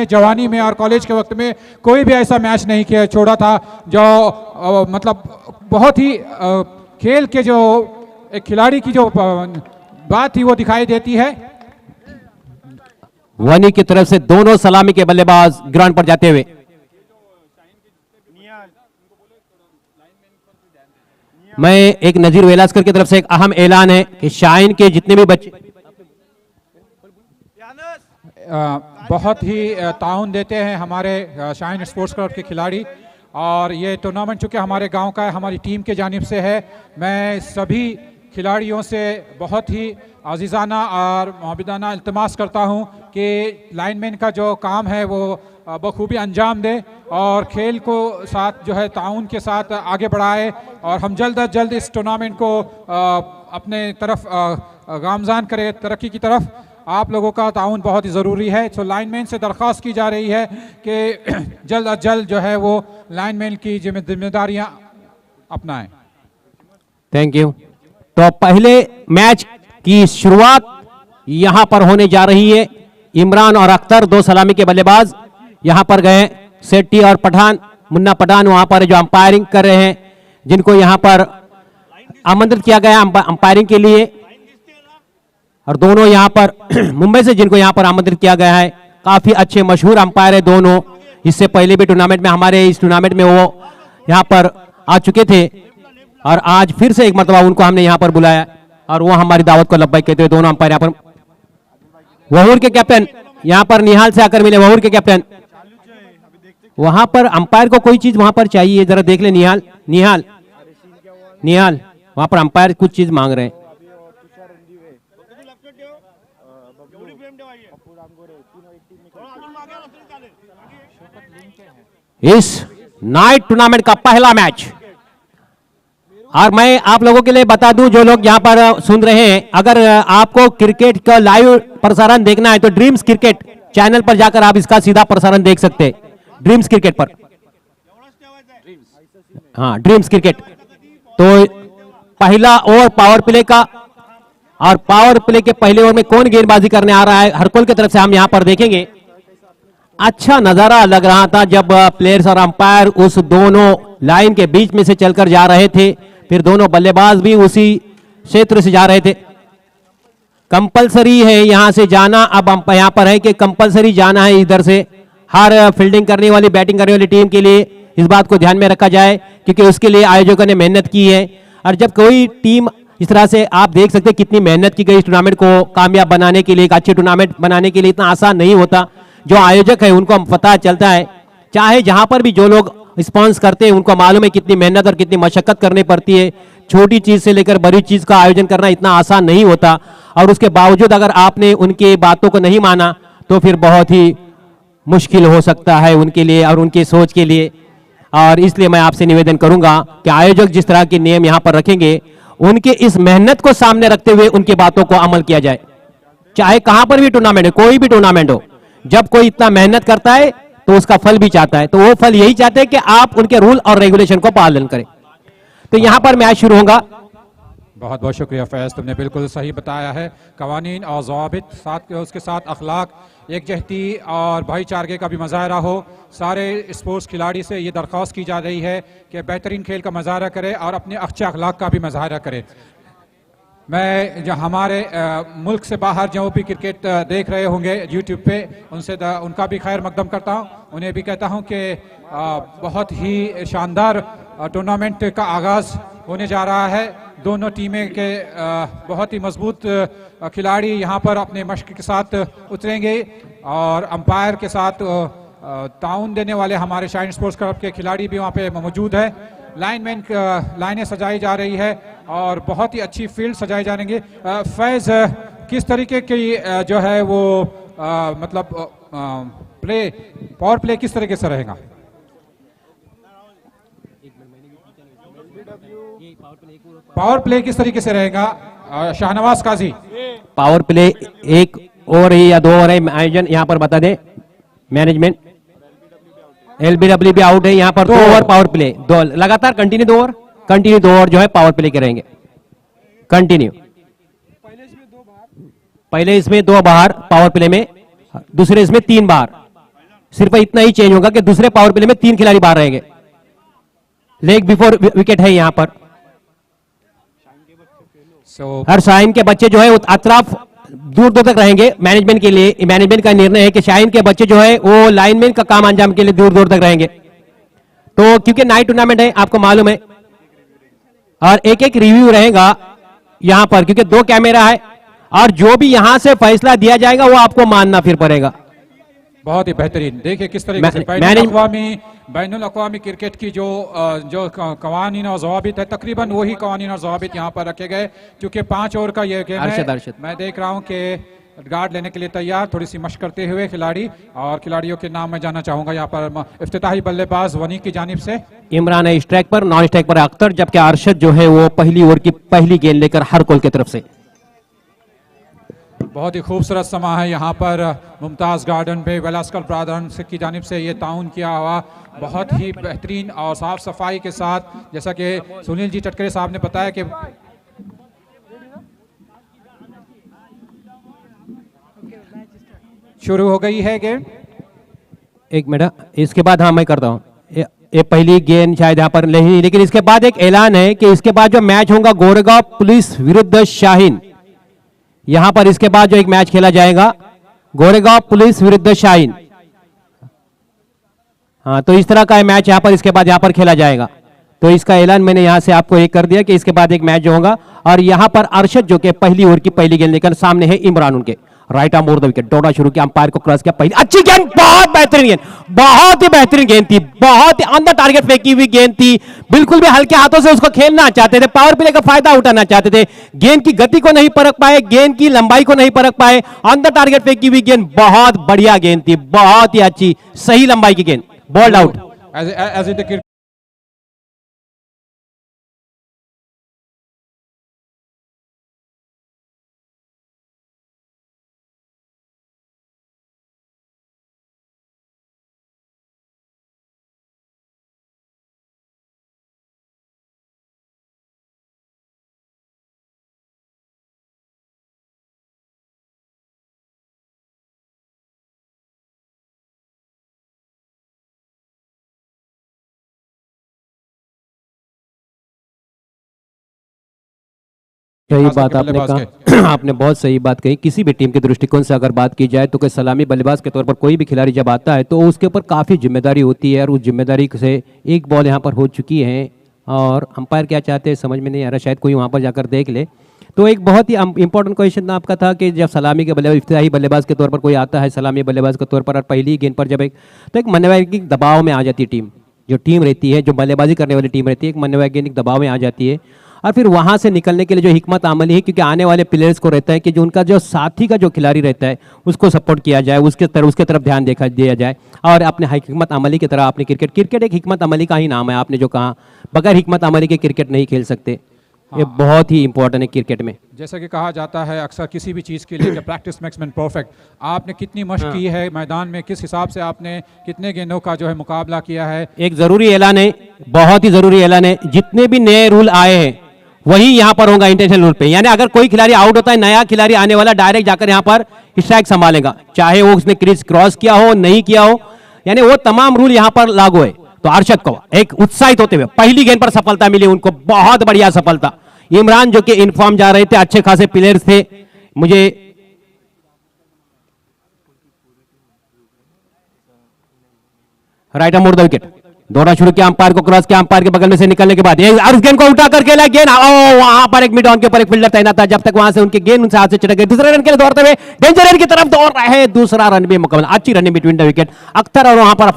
अपने जवानी में और कॉलेज के वक्त में कोई भी ऐसा मैच नहीं किया छोड़ा था जो मतलब बहुत ही खेल के जो एक खिलाड़ी की जो बात थी वो दिखाई देती है। वनी की तरफ से दोनों सलामी के बल्लेबाज ग्राउंड पर जाते हुए। मैं एक नजीर वेलास्कर की तरफ से एक अहम ऐलान है कि शाहीन के जितने भी बच्चे बहुत ही ताउन देते हैं हमारे शाहीन स्पोर्ट्स क्लब के खिलाड़ी, और ये टूर्नामेंट चूँकि हमारे गांव का है, हमारी टीम के जानिब से है। मैं सभी खिलाड़ियों से बहुत ही अजीज़ाना और मोहब्बताना इल्तिमास करता हूं कि लाइनमैन का जो काम है वो बखूबी अंजाम दे और खेल को साथ जो है ताउन के साथ आगे बढ़ाए, और हम जल्द अज जल्द इस टूर्नामेंट को अपने तरफ गामजान करें तरक्की की तरफ। आप लोगों का ताउन बहुत ही ज़रूरी है। तो लाइनमैन से दरख्वास्त की जा रही है कि जल्द अज जल्द जो है वो लाइनमैन की जिम्मेदारियां अपनाएं। Thank you. तो पहले मैच की शुरुआत यहां पर होने जा रही है। इमरान और अख्तर दो सलामी के बल्लेबाज यहां पर गए। सेट्टी और पठान, मुन्ना पठान वहां पर जो अंपायरिंग कर रहे हैं, जिनको यहां पर आमंत्रित किया गया अंपायरिंग के लिए, और दोनों यहां पर मुंबई से जिनको यहां पर आमंत्रित किया गया है, काफी अच्छे मशहूर अंपायर है दोनों। इससे पहले भी टूर्नामेंट में, हमारे इस टूर्नामेंट में वो यहां पर आ चुके थे, और आज फिर से एक मरतबा उनको हमने यहां पर बुलाया और वो हमारी दावत को लब्बैक कहते हुए दोनों अंपायर यहां पर। वहूर के कैप्टन यहां पर निहाल से आकर मिले। वहूर के कैप्टन, वहां पर अंपायर को कोई चीज वहां पर चाहिए, जरा देख ले। निहाल निहाल निहाल वहां पर अंपायर कुछ चीज मांग रहे हैं। इस नाइट टूर्नामेंट का पहला मैच, और मैं आप लोगों के लिए बता दूं, जो लोग यहां पर सुन रहे हैं, अगर आपको क्रिकेट का लाइव प्रसारण देखना है तो ड्रीम्स क्रिकेट चैनल पर जाकर आप इसका सीधा प्रसारण देख सकते हैं। ड्रीम्स क्रिकेट पर, हाँ ड्रीम्स क्रिकेट। तो पहला ओवर पावर प्ले का, और पावर प्ले के पहले ओवर में कौन गेंदबाजी करने आ रहा है हरकुल की तरफ से हम यहां पर देखेंगे। अच्छा नजारा लग रहा था जब प्लेयर्स और अंपायर उस दोनों लाइन के बीच में से चलकर जा रहे थे, फिर दोनों बल्लेबाज भी उसी क्षेत्र से जा रहे थे। कंपलसरी है यहां से जाना। अब यहां पर है कि कंपलसरी जाना है इधर से, हर फील्डिंग करने वाली, बैटिंग करने वाली टीम के लिए इस बात को ध्यान में रखा जाए, क्योंकि उसके लिए आयोजकों ने मेहनत की है। और जब कोई टीम इस तरह से, आप देख सकते हैं कितनी मेहनत की गई इस टूर्नामेंट को कामयाब बनाने के लिए, एक अच्छे टूर्नामेंट बनाने के लिए। इतना आसान नहीं होता। जो आयोजक है उनको पता चलता है, चाहे जहां पर भी जो लोग स्पॉन्स करते हैं उनको मालूम है कितनी मेहनत और कितनी मशक्कत करनी पड़ती है। छोटी चीज से लेकर बड़ी चीज का आयोजन करना इतना आसान नहीं होता, और उसके बावजूद अगर आपने उनके बातों को नहीं माना तो फिर बहुत ही मुश्किल हो सकता है उनके लिए और उनकी सोच के लिए। और इसलिए मैं आपसे निवेदन करूंगा कि आयोजक जिस तरह के नियम यहां पर रखेंगे, उनके इस मेहनत को सामने रखते हुए उनकी बातों को अमल किया जाए। चाहे कहां पर भी टूर्नामेंट हो, कोई भी टूर्नामेंट हो, जब कोई इतना मेहनत करता है तो उसका फल भी चाहता है, तो वो फल यही चाहते हैं कि आप उनके रूल और रेगुलेशन को पालन करें। तो यहां पर मैच शुरू होगा। बहुत बहुत शुक्रिया फैज, तुमने बिल्कुल सही बताया है। कवानीन और ज़वाबित, साथ उसके साथ अखलाक, एकजहती और भाईचारे का भी मुजाहरा हो। सारे स्पोर्ट्स खिलाड़ी से ये दरख्वास्त की जा रही है कि बेहतरीन खेल का मुजाहरा करे और अपने अच्छे अखलाक का भी मुजाहरा करे। मैं जो हमारे मुल्क से बाहर जो भी क्रिकेट देख रहे होंगे यूट्यूब पे, उनसे उनका भी खैर मकदम करता हूँ। उन्हें भी कहता हूँ कि बहुत ही शानदार टूर्नामेंट का आगाज़ होने जा रहा है। दोनों टीमें के बहुत ही मजबूत खिलाड़ी यहाँ पर अपने मश्क के साथ उतरेंगे, और अंपायर के साथ ताउन देने वाले हमारे शाहीन स्पोर्ट्स क्लब के खिलाड़ी भी वहाँ पे मौजूद है। लाइनमैन लाइनें सजाई जा रही है और बहुत ही अच्छी फील्ड सजाई जाएंगे। फैज, किस तरीके की जो है वो मतलब प्ले, पावर प्ले किस तरीके से रहेगा? पावर प्ले किस तरीके से रहेगा शाहनवाज काजी? पावर प्ले एक ओवर ही या दो ओवर है आयोजन यहाँ पर बता दें मैनेजमेंट। एलबीडब्ल्यू भी आउट है यहाँ पर। 2 ओवर पावर प्ले, दो लगातार कंटिन्यू 2 ओवर, कंटिन्यू 2 ओवर जो है पावर प्ले करेंगे कंटिन्यू। पहले इसमें 2 बाहर पावर प्ले में, दूसरे इसमें 3 बाहर। सिर्फ इतना ही चेंज होगा कि दूसरे पावर प्ले में 3 खिलाड़ी बाहर रहेंगे। लेग बिफोर विकेट है यहां पर। हर शाहीन के बच्चे जो है अतराफ दूर दूर तक रहेंगे मैनेजमेंट के लिए। मैनेजमेंट का निर्णय है कि शाहीन के बच्चे जो है वो लाइनमैन का काम अंजाम के लिए दूर दूर तक रहेंगे। तो क्योंकि नाइट टूर्नामेंट है आपको मालूम है, और एक एक रिव्यू रहेगा यहां पर, क्योंकि 2 कैमरा है, और जो भी यहां से फैसला दिया जाएगा वो आपको मानना फिर पड़ेगा। बहुत ही बेहतरीन। देखिए किस तरीके से बैनुल अक़वामी क्रिकेट की जो कवानीन और ज़वाबित है, तकरीबन वही कवानीन और ज़वाबित यहाँ पर रखे गए, क्योंकि 5 ओवर का ये गेम है। मैं देख रहा हूँ कि गार्ड लेने के लिए तैयार, थोड़ी सी मशक करते हुए खिलाड़ी, और खिलाड़ियों के नाम मैं जानना चाहूंगा। यहाँ पर इफ्तिताही बल्लेबाज वनी की जानिब से इमरान है स्ट्राइक पर, नॉन स्ट्राइक पर अख्तर, जबकि अरशद जो है वो पहली ओवर की पहली गेंद लेकर हर कोल की तरफ से। बहुत ही खूबसूरत समा है यहाँ पर मुमताज गार्डन पे वेलास्कर ब्रादर्स की जानिब से ये ताउन किया हुआ, बहुत ही बेहतरीन और साफ सफाई के साथ, जैसा कि सुनील जी चटकरे साहब ने बताया कि शुरू हो गई है गेम। एक मिनट, इसके बाद हाँ मैं करता हूँ, ये पहली गेंद शायद यहाँ पर नहीं, लेकिन इसके बाद एक ऐलान है कि इसके बाद जो मैच होगा गोरेगांव पुलिस विरुद्ध शाहीन, यहां पर इसके बाद जो एक मैच खेला जाएगा गोरेगांव पुलिस विरुद्ध शाहीन। हाँ, तो इस तरह का मैच यहां पर इसके बाद यहां पर खेला जाएगा। तो इसका ऐलान मैंने यहां से आपको एक कर दिया कि इसके बाद एक मैच जो होगा, और यहां पर अरशद जो कि पहली ओवर की पहली गेंद लेकर सामने है इमरान उनके। Right arm over the wicket, दौड़ा शुरू किया, अंपायर को क्रॉस किया, पहली अच्छी गेंद, बहुत बेहतरीन गेंद, बहुत ही बेहतरीन गेंद थी, बहुत ही ऑन द टारगेट फेंकी हुई गेंद थी। बिल्कुल भी हल्के हाथों से उसको खेलना चाहते थे, पावर प्ले का फायदा उठाना चाहते थे, गेंद की गति को नहीं परख पाए, गेंद की लंबाई को नहीं परख पाए, ऑन द टारगेट फेंकी हुई गेंद, बहुत बढ़िया गेंद थी, बहुत ही अच्छी सही लंबाई की गेंद, बॉल्ड आउट। सही बात आपने कहा, आपने बहुत सही बात कही। किसी भी टीम के दृष्टिकोण से अगर बात की जाए तो कोई सलामी बल्लेबाज के तौर पर कोई भी खिलाड़ी जब आता है तो उसके ऊपर काफ़ी जिम्मेदारी होती है, और उस जिम्मेदारी से एक बॉल यहाँ पर हो चुकी है, और अंपायर क्या चाहते हैं समझ में नहीं आ रहा, शायद कोई वहाँ पर जाकर देख ले। तो एक बहुत ही इंपॉर्टेंट क्वेश्चन आपका था कि जब सलामी के बल्लेबाज इफ्तिताई बल्लेबाज के तौर पर कोई आता है, सलामी बल्लेबाज के तौर पर, और पहली गेंद पर जब तो एक मनोवैज्ञानिक दबाव में आ जाती है टीम, जो टीम रहती है, जो बल्लेबाजी करने वाली टीम रहती है, एक मनोवैज्ञानिक दबाव में आ जाती है, और फिर वहां से निकलने के लिए जो हिकमत अमली है, क्योंकि आने वाले प्लेयर्स को रहता है कि जो उनका जो साथी का जो खिलाड़ी रहता है उसको सपोर्ट किया जाए, उसके तरफ ध्यान दिया जाए, और अपने हिकमत अमली की तरह अपने क्रिकेट एक हिकमत अमली का ही नाम है, आपने जो कहा, बगैर हिकमत अमली के क्रिकेट नहीं खेल सकते। ये बहुत ही इंपॉर्टेंट है क्रिकेट में। जैसा कि कहा जाता है अक्सर किसी भी चीज़ के लिए प्रैक्टिस मेक्स मैन परफेक्ट। आपने कितनी मशक की है मैदान में, किस हिसाब से आपने कितने गेंदों का जो है मुकाबला किया है। एक जरूरी ऐलान है, बहुत ही जरूरी ऐलान है, जितने भी नए रूल आए हैं वही यहाँ पर होगा इंटरनेशनल रूल पे, यानी अगर कोई खिलाड़ी आउट होता है, नया खिलाड़ी आने वाला डायरेक्ट जाकर यहाँ पर स्ट्राइक संभालेगा, चाहे वो उसने क्रीज क्रॉस किया हो नहीं किया हो, यानी वो तमाम रूल यहाँ पर लागू है। तो अरशद को एक उत्साहित होते हुए पहली गेंद पर सफलता मिली उनको, बहुत बढ़िया सफलता। इमरान जो कि इनफॉर्म जा रहे थे, अच्छे खासे प्लेयर्स थे, मुझे right arm over the wicket, दौड़ा शुरू किया, अंपायर को क्रॉस किया, अंपायर के बगल में से निकलने के बाद गेंद को उठा कर खेला, गेंद वहां पर एक मिड ऑन के ऊपर एक फील्डर तैनात था, जब तक वहां से उनकी गेंद उनसे हाथ से छिटक गई, दूसरे रन के लिए दौड़ते हुए डेंजर एरिया की तरफ दौड़ रहे हैं, दूसरा रन भी मुकम्मल, अच्छी running between the wicket Akhtar, और वहां पर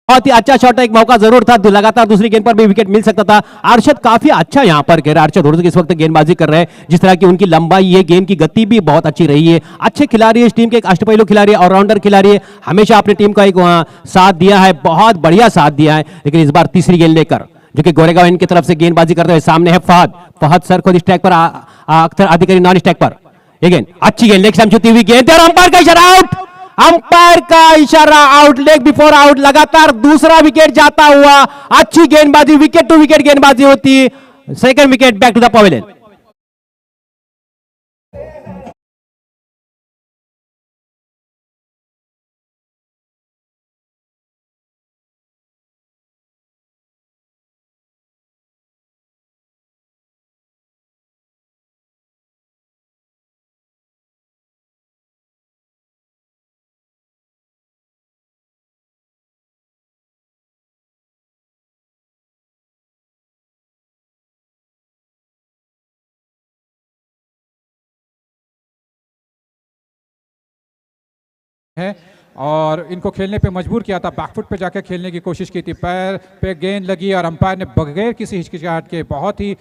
बहुत ही अच्छा शॉट, एक मौका जरूर था, लगातार दूसरी गेंद पर भी विकेट मिल सकता था। अरशद काफी अच्छा यहां पर खेल, अरशद इस वक्त गेंदबाजी कर रहे हैं, जिस तरह की उनकी लंबाई है, गेंद की गति भी बहुत अच्छी रही है, अच्छे खिलाड़ी है इस टीम के, एक अष्टपहलू खिलाड़ी, ऑलराउंडर खिलाड़ी है, हमेशा अपनी टीम का एक साथ दिया है, बहुत बढ़िया साथ दिया है। लेकिन इस बार तीसरी गेंद लेकर जो कि गोरेगांव इनकी तरफ से गेंदबाजी करते हुए सामने है फहद सर खुद स्ट्राइक पर, अख्तर अधिकारी नॉन स्ट्राइक पर, ये गेंद अच्छी गेंद, लेग छूती हुई गेंद, और अंपायर का इशारा आउट, अंपायर का इशारा आउट, लेग बिफोर आउट, लगातार दूसरा विकेट जाता हुआ, अच्छी गेंदबाजी, विकेट टू विकेट गेंदबाजी होती है, second wicket back to the pavilion. है और इनको खेलने पे मजबूर किया था, बैकफुट पे जाकर खेलने की कोशिश की थी, पैर पे गेंद लगी और अंपायर ने बगैर किसी हिचकिचाहट के, बहुत ही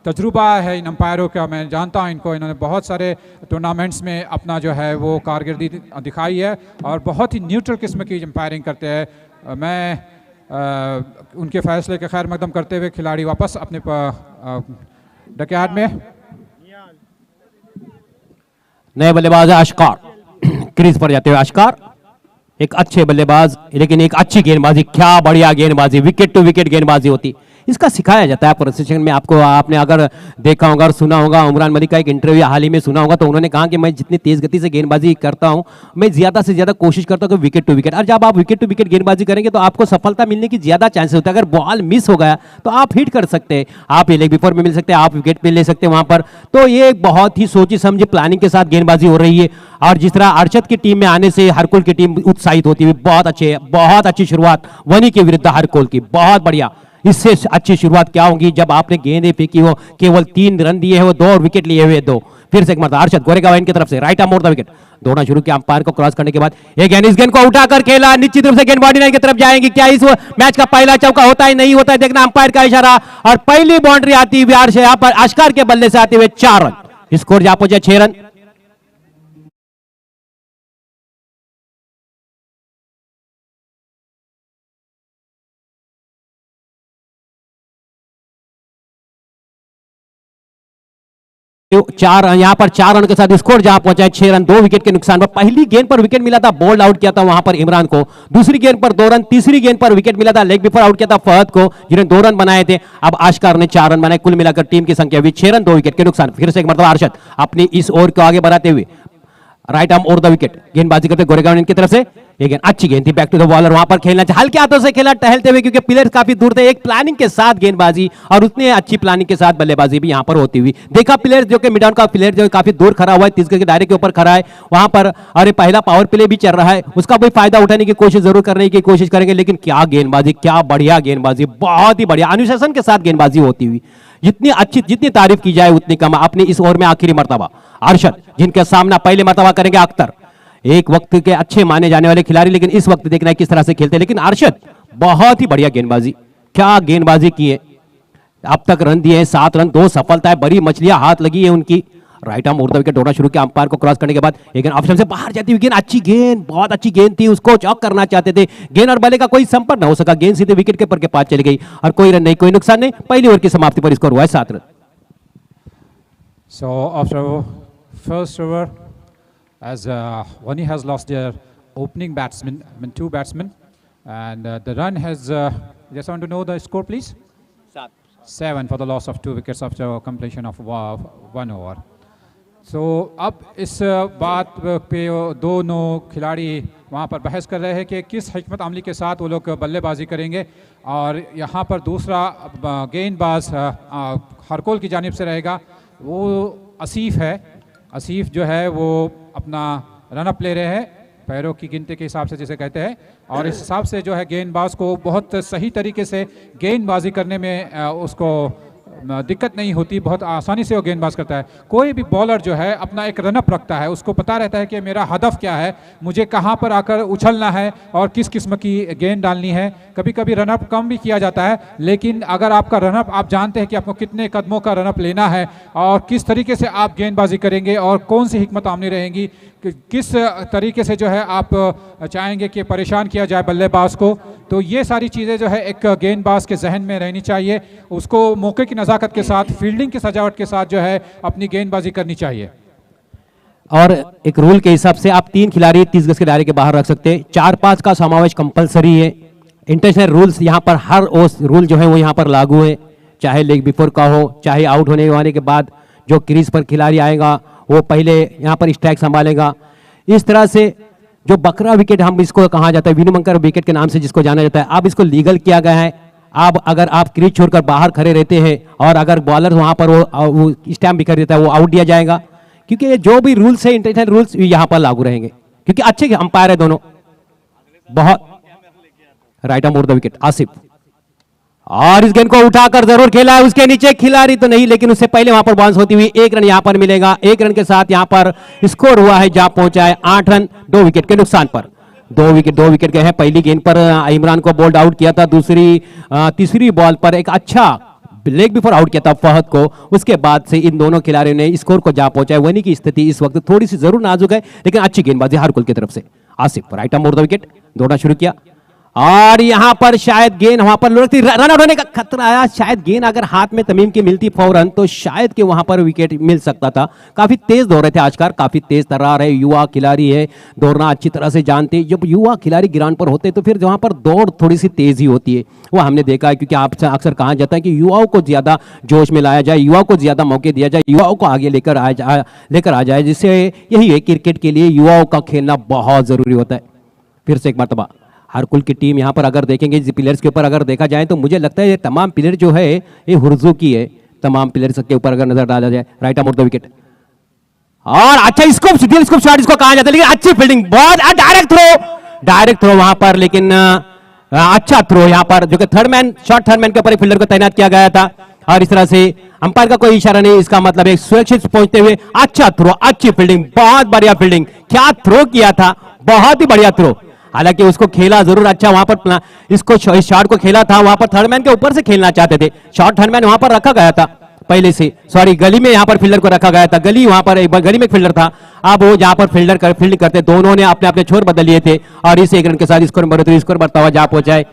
तजुर्बा है इन अंपायरों का, मैं जानता हूं इनको, इन्होंने बहुत सारे टूर्नामेंट्स में अपना जो है वो कारकर्दगी दिखाई है और बहुत ही न्यूट्रल किस्म की अंपायरिंग करते हैं। मैं उनके फैसले के खैर मकदम करते हुए खिलाड़ी वापस अपने डकयार्ड में। नए बल्लेबाज अशकार क्रीज पर जाते हुए, अशकार एक अच्छे बल्लेबाज, लेकिन एक अच्छी गेंदबाजी, क्या बढ़िया गेंदबाजी, विकेट टू विकेट गेंदबाजी होती, इसका सिखाया जाता है प्रशिक्षण में। आपको, आपने अगर देखा होगा और सुना होगा, उमरान मलिक का एक इंटरव्यू हाल ही में सुना होगा, तो उन्होंने कहा कि मैं जितनी तेज गति से गेंदबाजी करता हूं, मैं ज्यादा से ज्यादा कोशिश करता हूं कि विकेट टू विकेट, और जब आप विकेट टू विकेट गेंदबाजी करेंगे तो आपको सफलता मिलने की ज्यादा चांसेस होता है। अगर बॉल मिस हो गया तो आप हिट कर सकते हैं, आप लेग बिफोर में मिल सकते हैं, आप विकेट पे ले सकते हैं वहां पर। तो ये एक बहुत ही सोची समझी प्लानिंग के साथ गेंदबाजी हो रही है, और जिस तरह अरशद की टीम में आने से हरकुल की टीम उत्साहित होती हुई, बहुत अच्छी शुरुआत वनी के विरुद्ध हरकुल की, बहुत बढ़िया। इससे अच्छी शुरुआत क्या होगी जब आपने गेंदें फेंकी हो, केवल 3 रन दिए हैं वो, 2 विकेट लिए हुए 2। फिर से एक मरतबा अरशद गोरेगांव की तरफ से right arm over the wicket, दौड़ना शुरू किया, अंपायर को क्रॉस करने के बाद एक इस गेंद को उठाकर खेला, निश्चित रूप से गेंद बॉडी लाइन की तरफ जाएंगी, क्या इस मैच का पहला चौका होता है, नहीं होता है, देखना अंपायर का इशारा, और पहली बाउंड्री आती हुई यहां पर अशकार के बल्ले से आते हुए 4 रन, स्कोर जा पहुंचे 6 रन। यहां पर 4 रन के साथ स्कोर जहां पहुंचा है 6 रन, 2 विकेट के नुकसान पर। पहली गेंद पर विकेट मिला था, बोल्ड आउट किया था वहां पर इमरान को, दूसरी गेंद पर 2 रन, तीसरी गेंद पर विकेट मिला था, लेग बिफोर आउट किया था फहद को, जिन्होंने 2 रन बनाए थे। अब अशकार ने 4 रन बनाए, कुल मिलाकर टीम की संख्या हुई 6 रन, 2 विकेट के नुकसान। फिर से एक मरतबा अरशद अपनी इस ओवर को आगे बढ़ाते हुए right arm over the wicket गेंदबाजी करते गोरेगांव की तरफ से, एक अच्छी गेंद थी, बैक टू द बॉलर, वहां पर खेलना चाहिए, हल्के हाथों से खेला टहलते हुए, क्योंकि प्लेयर्स काफी दूर थे। एक प्लानिंग के साथ गेंदबाजी और उतने अच्छी प्लानिंग के साथ बल्लेबाजी भी यहां पर होती हुई देखा। प्लेयर जो कि मिड ऑन का प्लेयर जो काफी दूर खड़ा हुआ है, 30 गज के दायरे के ऊपर खड़ा है वहां पर, और पहला पावर प्ले भी चल रहा है, उसका भी फायदा उठाने की कोशिश जरूर करने की कोशिश करेंगे। लेकिन क्या गेंदबाजी, क्या बढ़िया गेंदबाजी, बहुत ही बढ़िया अनुशासन के साथ गेंदबाजी होती हुई, जितनी अच्छी, जितनी तारीफ की जाए उतनी कम। अपनी इस ओवर में आखिरी मर्तबा अरशद, जिनका सामना पहले मर्तबा करेंगे अख्तर, एक वक्त के अच्छे माने जाने वाले खिलाड़ी, लेकिन इस वक्त देखना है किस तरह से खेलते हैं। लेकिन अरशद बहुत ही बढ़िया गेंदबाजी, क्या गेंदबाजी की है, अब तक रन दिए हैं 7 रन, 2 सफलता है, बड़ी मछलियां हाथ लगी है उनकी। Right arm over the wicket दौड़ना शुरू किया, अंपायर को क्रॉस करने के बाद एक ऑप्शन से बाहर जाती हुई गेंद, अच्छी गेंद, बहुत अच्छी गेंद थी, उसको चौक करना चाहते थे, गेंद और बल्ले का कोई संपर्क न हो सका, गेंद सीधे विकेट कीपर के पास चली गई और कोई रन नहीं, कोई नुकसान नहीं। पहली ओवर की समाप्ति पर स्कोर हुआ है 7 run. So after first over, as Wani has lost their opening batsman, I mean 2 batsmen, and the run has, just want to know the score please? 7 for the loss of 2 wickets after completion of 1 over. So अब इस बात पे दोनों खिलाड़ी वहाँ पर बहस कर रहे हैं कि किस हिकमत अमली के साथ वो लोग बल्लेबाजी करेंगे, और यहाँ पर दूसरा गेंदबाज हरकोल की जानिब से रहेगा, वो आसिफ है। आसिफ जो है वो अपना रनअप ले रहे हैं पैरों की गिनती के हिसाब से जिसे कहते हैं, और इस हिसाब से जो है गेंदबाज को बहुत सही तरीके से गेंदबाजी करने में उसको दिक्कत नहीं होती, बहुत आसानी से वो गेंदबाज करता है। कोई भी बॉलर जो है अपना एक रनअप रखता है, उसको पता रहता है कि मेरा हदफ क्या है, मुझे कहाँ पर आकर उछलना है और किस किस्म की गेंद डालनी है। कभी कभी रनअप कम भी किया जाता है, लेकिन अगर आपका रनअप, आप जानते हैं कि आपको कितने कदमों का रनअप लेना है और किस तरीके से आप गेंदबाजी करेंगे और कौन सी हिकमत आमनी रहेंगी, किस तरीके से जो है आप चाहेंगे कि परेशान किया जाए बल्लेबाज को, तो ये सारी चीज़ें जो है एक गेंदबाज के जहन में रहनी चाहिए। उसको मौके की नज़ाकत के साथ, फील्डिंग की सजावट के साथ जो है अपनी गेंदबाजी करनी चाहिए। और एक रूल के हिसाब से आप 3 खिलाड़ी 30 गज के दायरे के बाहर रख सकते हैं, 4-5 का समावेश कंपलसरी है। इंटरनेशनल रूल्स यहाँ पर हर रूल जो है वो यहाँ पर लागू है, चाहे लेग बिफोर का हो, चाहे आउट होने वाले के बाद जो क्रीज पर खिलाड़ी आएगा वो पहले यहाँ पर स्ट्राइक संभालेगा। इस तरह से जो बकरा विकेट हम इसको कहा जाता है, विनुमंकर विकेट के नाम से जिसको जाना जाता है, अब इसको लीगल किया गया है। अब अगर आप क्रीज छोड़कर बाहर खड़े रहते हैं और अगर बॉलर वहां पर वो स्टैम्प भी कर देता है, वो आउट दिया जाएगा, क्योंकि जो भी रूल्स है इंटरनेशनल रूल्स यहाँ पर लागू रहेंगे, क्योंकि अच्छे अंपायर है दोनों। बहुत right arm over the wicket Asif, और इस गेंद को उठाकर जरूर खेला है, उसके नीचे खिलाड़ी तो नहीं, लेकिन उससे पहले वहां पर बाउंस होती हुई 1 रन यहां पर मिलेगा। 1 रन के साथ यहां पर स्कोर हुआ है, जहां पहुंचा है 8 रन 2 विकेट के नुकसान पर। 2 विकेट गए हैं। पहली गेंद पर इमरान को बोल्ड आउट किया था, तीसरी बॉल पर एक अच्छा लेग बिफोर आउट किया था फहद को। उसके बाद से इन दोनों खिलाड़ियों ने स्कोर को जहां पहुंचा है, वनी की स्थिति इस वक्त थोड़ी सी जरूर नाजुक है, लेकिन अच्छी गेंदबाजी हरकुल की तरफ से। Asif right arm over the wicket दौड़ना शुरू किया, और यहां पर शायद गेंद वहां पर लुढ़कती, रन आउट होने का खतरा आया। शायद गेंद अगर हाथ में तमीम की मिलती फौरन तो शायद के वहां पर विकेट मिल सकता था। काफी तेज दौड़ रहे थे आजकार, काफी तेज तर्रार है, युवा खिलाड़ी है, दौड़ना अच्छी तरह से जानते। जब युवा खिलाड़ी ग्राउंड पर होते तो फिर वहां पर दौड़ थोड़ी सी तेज ही होती है, वो हमने देखा है। क्योंकि आप अक्सर कहा जाता है कि युवाओं को ज्यादा जोश में लाया जाए, युवाओं को ज्यादा मौके दिया जाए, युवाओं को आगे लेकर आ जाए, जिससे यही है क्रिकेट के लिए युवाओं का खेलना बहुत जरूरी होता है। फिर से एक मरतबा हरकुल की टीम यहां पर अगर देखेंगे प्लेयर्स के ऊपर अगर देखा जाए तो मुझे लगता है ये तमाम प्लेयर जो है ये हुर्जू की है। तमाम प्लेयर्स के ऊपर अगर नजर डाला जाए, right arm over the wicket, और अच्छा स्कोप शॉट इसको कहा जाता है, लेकिन अच्छी फील्डिंग, बहुत डायरेक्ट थ्रो वहां पर, लेकिन अच्छा थ्रो यहां पर, जो कि थर्ड मैन के ऊपर एक फील्डर को तैनात किया गया था। और इस तरह से अंपायर का कोई इशारा नहीं, इसका मतलब एक सुरक्षित पहुंचते हुए अच्छा थ्रो, अच्छी फील्डिंग, बहुत बढ़िया फील्डिंग, क्या थ्रो किया था, बहुत ही बढ़िया थ्रो। हालांकि उसको खेला जरूर अच्छा वहां पर, इसको इस शॉट को खेला था वहां पर थर्ड मैन के ऊपर से खेलना चाहते थे। शॉट थर्ड मैन वहां पर रखा गया था पहले से, सॉरी गली में यहां पर फील्डर को रखा गया था, गली वहां पर एक बार गली में फील्डर था, अब वो जहां पर फील्डिंग करते दोनों ने अपने अपने छोर बदल लिए थे, और इस 1 रन के साथ स्कोर बढ़ता हुआ जहां पहुंचाए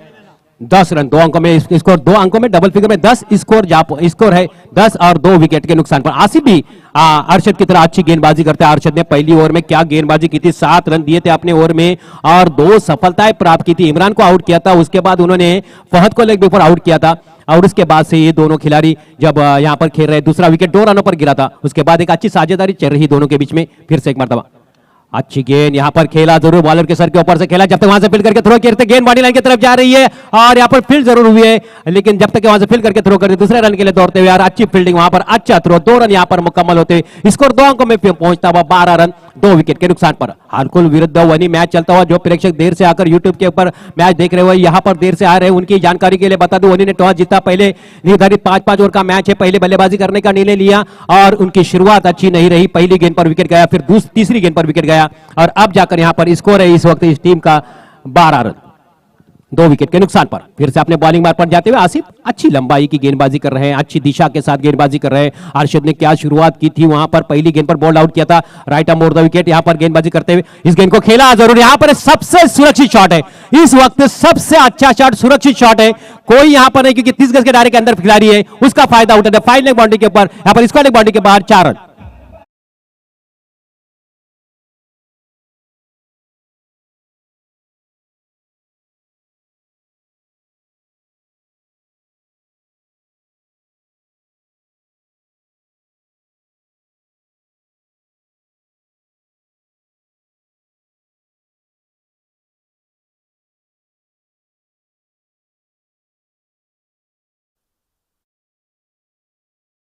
10 रन, 2 अंकों में स्कोर, 2 अंकों में डबल फिगर में 10 स्कोर है 10 और 2 विकेट के नुकसान पर। आसिफ भी अरशद की तरह अच्छी गेंदबाजी करते हैं। अरशद ने पहली ओवर में क्या गेंदबाजी की थी, 7 रन दिए थे अपने ओवर में और 2 सफलताएं प्राप्त की थी। इमरान को आउट किया था, उसके बाद उन्होंने फहद को लेग बिफोर आउट किया था, और उसके बाद से ये दोनों खिलाड़ी जब यहां पर खेल रहे, दूसरा विकेट 2 रनों पर गिरा था, उसके बाद एक अच्छी साझेदारी चल रही दोनों के बीच में। फिर से एक मरतबा अच्छी गेंद यहां पर खेला जरूर, बॉलर के सर के ऊपर से खेला, जब तक वहां से फील्ड करके थ्रो करते गेंद बॉडी लाइन की तरफ जा रही है, और यहां पर फील्ड जरूर हुई है, लेकिन जब तक वहां से फील्ड करके थ्रो करते दूसरे रन के लिए दौड़ते हुए, यार अच्छी फील्डिंग वहां पर, अच्छा थ्रो, 2 रन यहां पर मुकम्मल होते, स्कोर 2 अंकों में पहुंचता हुआ 12 रन 2 विकेट के नुकसान पर। हरकुल विरुद्ध वनी मैच चलता हुआ, जो प्रेक्षक देर से आकर यूट्यूब के ऊपर मैच देख रहे हो, यहां पर देर से आ रहे हैं, उनकी जानकारी के लिए बता दूं, वनी ने टॉस जीता, पहले निर्धारित 5-5 ओवर का मैच है, पहले बल्लेबाजी करने का निर्णय लिया और उनकी शुरुआत अच्छी नहीं रही, पहली गेंद पर विकेट गया, फिर तीसरी गेंद पर विकेट गया, और अब जाकर यहां पर स्कोर है इस वक्त इस टीम का 12 रन 2 विकेट के नुकसान पर। फिर से अपने बॉलिंग मार्ग पर जाते हुए आसिफ अच्छी लंबाई की गेंदबाजी कर रहे हैं, अच्छी दिशा के साथ गेंदबाजी कर रहे हैं। अरशद ने क्या शुरुआत की थी, वहां पर पहली गेंद पर बॉल आउट किया था, right arm over the wicket, यहां पर गेंदबाजी करते हुए इस गेंद को खेला जरूर, यहां पर सबसे सुरक्षित शॉट है इस वक्त, सबसे अच्छा शॉट, सुरक्षित शॉट है, कोई यहां पर नहीं, क्योंकि 30 गज के दायरे के अंदर खिलाड़ी है, उसका फायदा उठाते 5 लेग बाउंड्री के ऊपर, यहां पर स्क्वायर लेग बाउंड्री के बाहर 4 रन।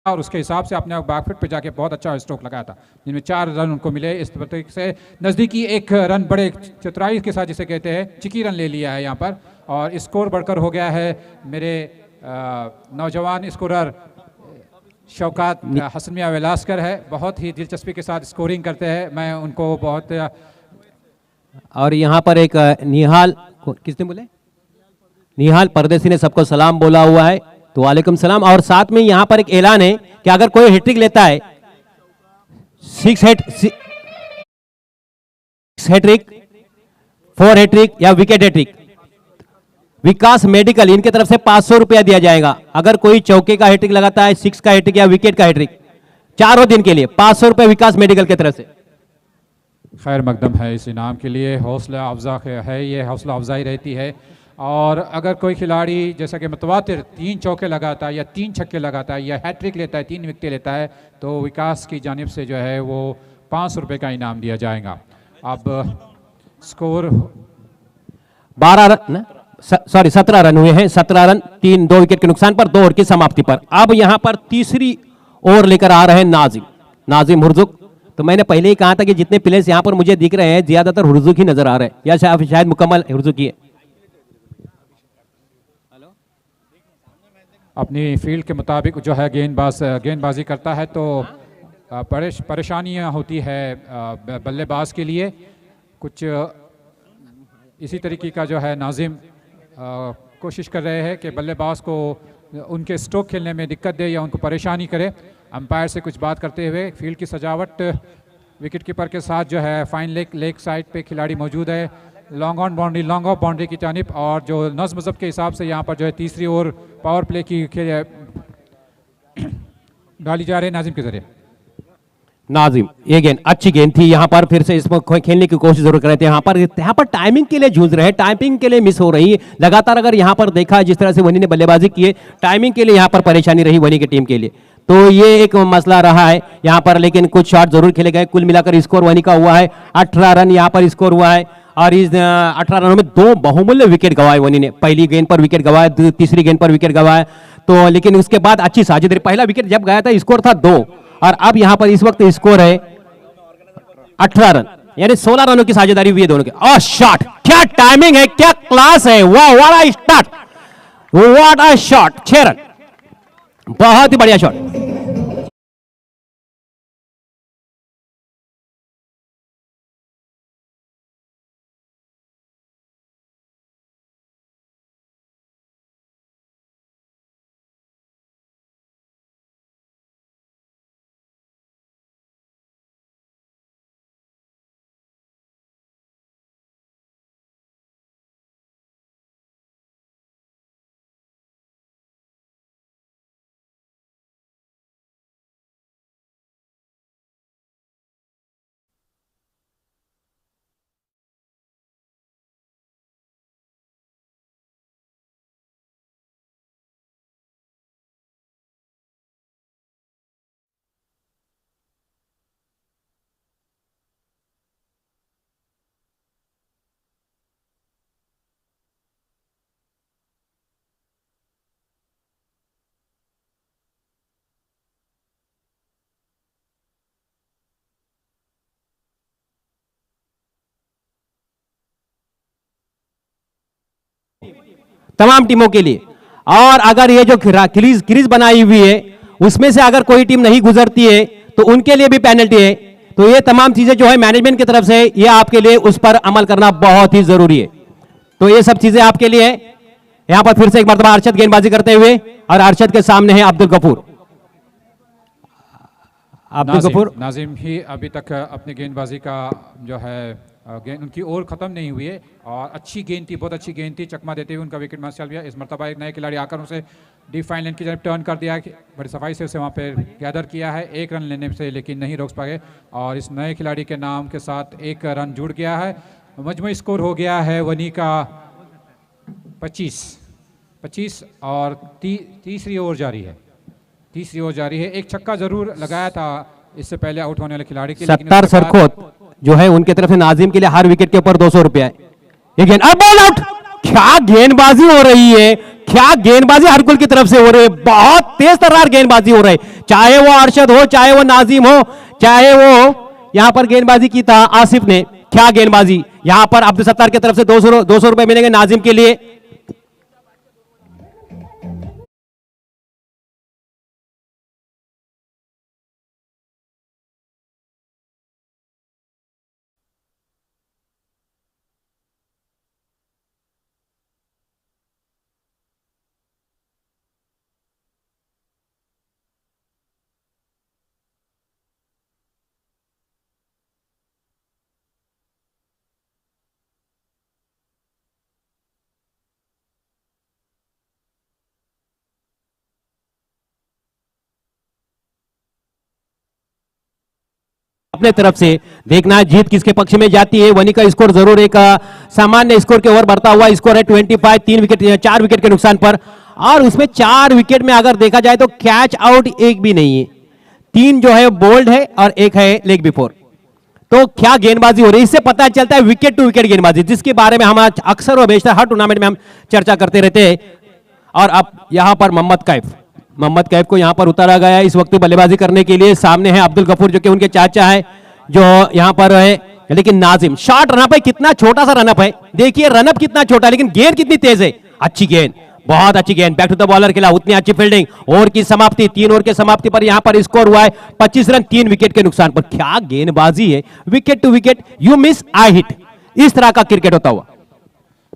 और उसके हिसाब से अपने बैकफुट पे जाके बहुत अच्छा स्ट्रोक लगाया था, जिनमें 4 रन उनको मिले। इस तरीके से नज़दीकी 1 रन बड़े चतुराई के साथ जिसे कहते हैं चिकी रन ले लिया है यहाँ पर, और स्कोर बढ़कर हो गया है मेरे नौजवान स्कोरर शौकत हसन मियां वेलास्कर है, बहुत ही दिलचस्पी के साथ स्कोरिंग करते हैं, मैं उनको बहुत। और यहाँ पर एक निहाल, किसने बोले, निहाल परदेसी ने सबको सलाम बोला हुआ है, तो वालेकुम सलाम। और साथ में यहां पर एक ऐलान है कि अगर कोई हैट्रिक लेता है, 6 हैट्रिक, 4 हैट्रिक या विकेट हैट्रिक, विकास मेडिकल इनके तरफ से 500 रुपया दिया जाएगा। अगर कोई चौके का हैट्रिक लगाता है, 6 का हैट्रिक या विकेट का हैट्रिक, 4 दिन के लिए 500 रुपया विकास मेडिकल की तरफ से। खैर मकदम है इस इनाम के लिए, हौसला अफजा है, ये हौसला अफजाई रहती है। और अगर कोई खिलाड़ी जैसा कि मुतवातिर 3 चौके लगाता है या 3 छक्के लगाता है या हैट्रिक लेता है, 3 विकेट लेता है, तो विकास की जानिब से जो है वो 500 रुपये का इनाम दिया जाएगा। अब स्कोर 12 रन, सॉरी 17 रन हुए हैं, 17 रन 2 विकेट के नुकसान पर, 2 ओवर की समाप्ति पर। अब यहां पर तीसरी ओवर लेकर आ रहे हैं नाजिम हुर्जुक। तो मैंने पहले ही कहा था कि जितने प्लेयर्स यहां पर मुझे दिख रहे हैं ज्यादातर हुर्जुक ही नजर आ रहे हैं, या शायद मुकम्मल हुर्जुक ही है। अपनी फील्ड के मुताबिक जो है गेंदबाजी करता है तो परेशानियां होती है बल्लेबाज के लिए। कुछ इसी तरीके का जो है नाजिम कोशिश कर रहे हैं कि बल्लेबाज को उनके स्ट्रोक खेलने में दिक्कत दे या उनको परेशानी करे। अंपायर से कुछ बात करते हुए फील्ड की सजावट विकेट कीपर के साथ जो है फाइन लेग साइड पे खिलाड़ी मौजूद है, long on boundary long off boundary की जानिब, और जो नज़्म ज़ब्त के हिसाब से यहाँ पर जो है तीसरी ओवर पावर प्ले की डाली जा रही है नाजिम के जरिए। नाजिम ये गेंद अच्छी गेंद थी, यहाँ पर फिर से इसमें खेलने की कोशिश जरूर कर रहे थे। यहाँ पर टाइमिंग के लिए जूझ रहे हैं, टाइमिंग के लिए मिस हो रही है लगातार। अगर यहाँ पर देखा जिस तरह से वनी ने बल्लेबाजी की है, टाइमिंग के लिए यहाँ पर परेशानी रही वनी की टीम के लिए, तो ये एक मसला रहा है यहाँ पर। लेकिन कुछ शॉट जरूर खेले गए। कुल मिलाकर स्कोर वनी का हुआ है 18 रन यहाँ पर स्कोर हुआ है, और इस 18 रनों में 2 बहुमूल्य विकेट गंवाए वनी ने। पहली गेंद पर विकेट गंवाया, तीसरी गेंद पर विकेट गंवाया, तो लेकिन उसके बाद अच्छी साझेदारी। पहला विकेट जब गया था स्कोर था 2, और अब यहां पर इस वक्त स्कोर है 18 रन, यानी 16 रनों की साझेदारी हुई है दोनों की। और शॉट, क्या टाइमिंग है, क्या क्लास है, वाह what a start, what a shot, 6 run, बहुत ही बढ़िया शॉट। तमाम टीमों के लिए, और अगर ये जो क्रीज बनाई हुई है उसमें से अगर कोई टीम नहीं गुजरती है तो उनके लिए भी पेनल्टी है। तो ये तमाम चीजें जो है मैनेजमेंट की तरफ से ये आपके लिए उस पर अमल करना बहुत ही जरूरी है। तो ये सब चीजें आपके लिए है। यहां पर फिर से एक मरतबा अरशद गेंदबाजी करते हुए, और अरशद के सामने है अब्दुल गफूर। नाजिम ही अभी तक अपनी गेंदबाजी का जो है गेंद उनकी ओवर खत्म नहीं हुई है, और अच्छी गेंद थी, बहुत अच्छी गेंद थी, चकमा देते हुए उनका विकेट मार चल गया। इस मरतबा एक नए खिलाड़ी आकर उसे डीप फाइन लाइन की तरफ टर्न कर दिया, बड़ी सफाई से उसे वहाँ पे गैदर किया है 1 रन लेने से, लेकिन नहीं रोक पाए, और इस नए खिलाड़ी के नाम के साथ 1 रन जुड़ गया है। मजमूई स्कोर हो गया है वनी का 25, और तीसरी ओवर जारी है। एक छक्का जरूर लगाया था इससे पहले आउट होने वाले खिलाड़ी के, 70 सरखोत जो है उनके तरफ से नाजिम के लिए हर विकेट के ऊपर 200 रुपया है। ये गेंद अब बॉल आउट, क्या गेंदबाजी हो रही है, क्या गेंदबाजी हरकुल की तरफ से हो रही है, बहुत तेज तर्रार गेंदबाजी हो रही है, चाहे वो अरशद हो, चाहे वो नाजिम हो, चाहे वो यहां पर गेंदबाजी की था आसिफ ने, क्या गेंदबाजी। यहां पर अब्दुल सत्तार की तरफ से 200 रुपए मिलेंगे नाजिम के लिए। अपने तरफ से देखना है जीत किसके पक्ष में जाती है। वनी का स्कोर जरूर एक सामान्य स्कोर के ओर बढ़ता हुआ स्कोर है 25, 4 विकेट के नुकसान पर, और उसमें 4 विकेट में अगर देखा जाए तो कैच आउट एक भी नहीं है, 3 जो है बोल्ड है और 1 है लेग बिफोर। तो क्या गेंदबाजी हो रही है, इससे पता चलता है विकेट टू विकेट गेंदबाजी, जिसके बारे में हम अक्सर और बेशतर हर टूर्नामेंट में हम चर्चा करते रहते हैं। और अब यहां पर मोहम्मद कैफ को यहां पर उतारा गया है इस वक्त बल्लेबाजी करने के लिए। सामने है अब्दुल गफूर जो कि उनके चाचा है, जो यहां पर है। लेकिन नाजिम शॉट रनअप है, कितना छोटा सा रनअप है, देखिए रनअप कितना छोटा, लेकिन गेंद कितनी तेज है, अच्छी गेंद, बहुत अच्छी गेंद, बैक टू द बॉलर खेला, उतनी अच्छी फील्डिंग। ओवर की समाप्ति, 3 ओवर की समाप्ति पर यहां पर स्कोर हुआ है 25 रन 3 विकेट के नुकसान पर। क्या गेंदबाजी है, wicket to wicket, you miss I hit, इस तरह का क्रिकेट होता हुआ।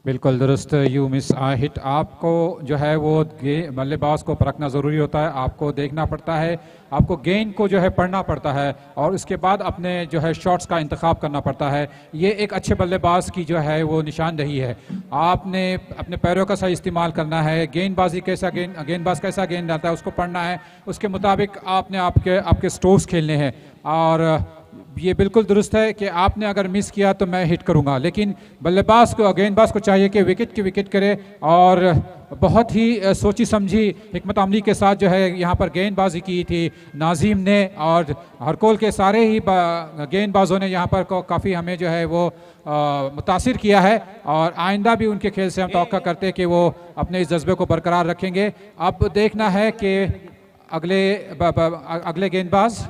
बिल्कुल दुरुस्त, यू मिस आई हिट। आपको जो है वो बल्लेबाज को परखना ज़रूरी होता है, आपको देखना पड़ता है, आपको गेंद को जो है पढ़ना पड़ता है और उसके बाद अपने जो है शॉट्स का इंतखाब करना पड़ता है। ये एक अच्छे बल्लेबाज की जो है वो निशानदही है। आपने अपने पैरों का सही इस्तेमाल करना है, गेंदबाजी गेंदबाज कैसा गेंद डालता है उसको पढ़ना है, उसके मुताबिक आपने आपके स्ट्रोक्स खेलने हैं। और ये बिल्कुल दुरुस्त है कि आपने अगर मिस किया तो मैं हिट करूंगा, लेकिन गेंदबाज को चाहिए कि विकेट की विकेट करे और बहुत ही सोची समझी हिकमत अमली के साथ जो है यहाँ पर गेंदबाजी की थी नाजीम ने। और हरकोल के सारे ही गेंदबाजों ने यहाँ पर काफ़ी हमें जो है वो मुतासिर किया है और आइंदा भी उनके खेल से हम तवक्का करते हैं कि वो अपने इस जज्बे को बरकरार रखेंगे। अब देखना है कि अगले गेंदबाज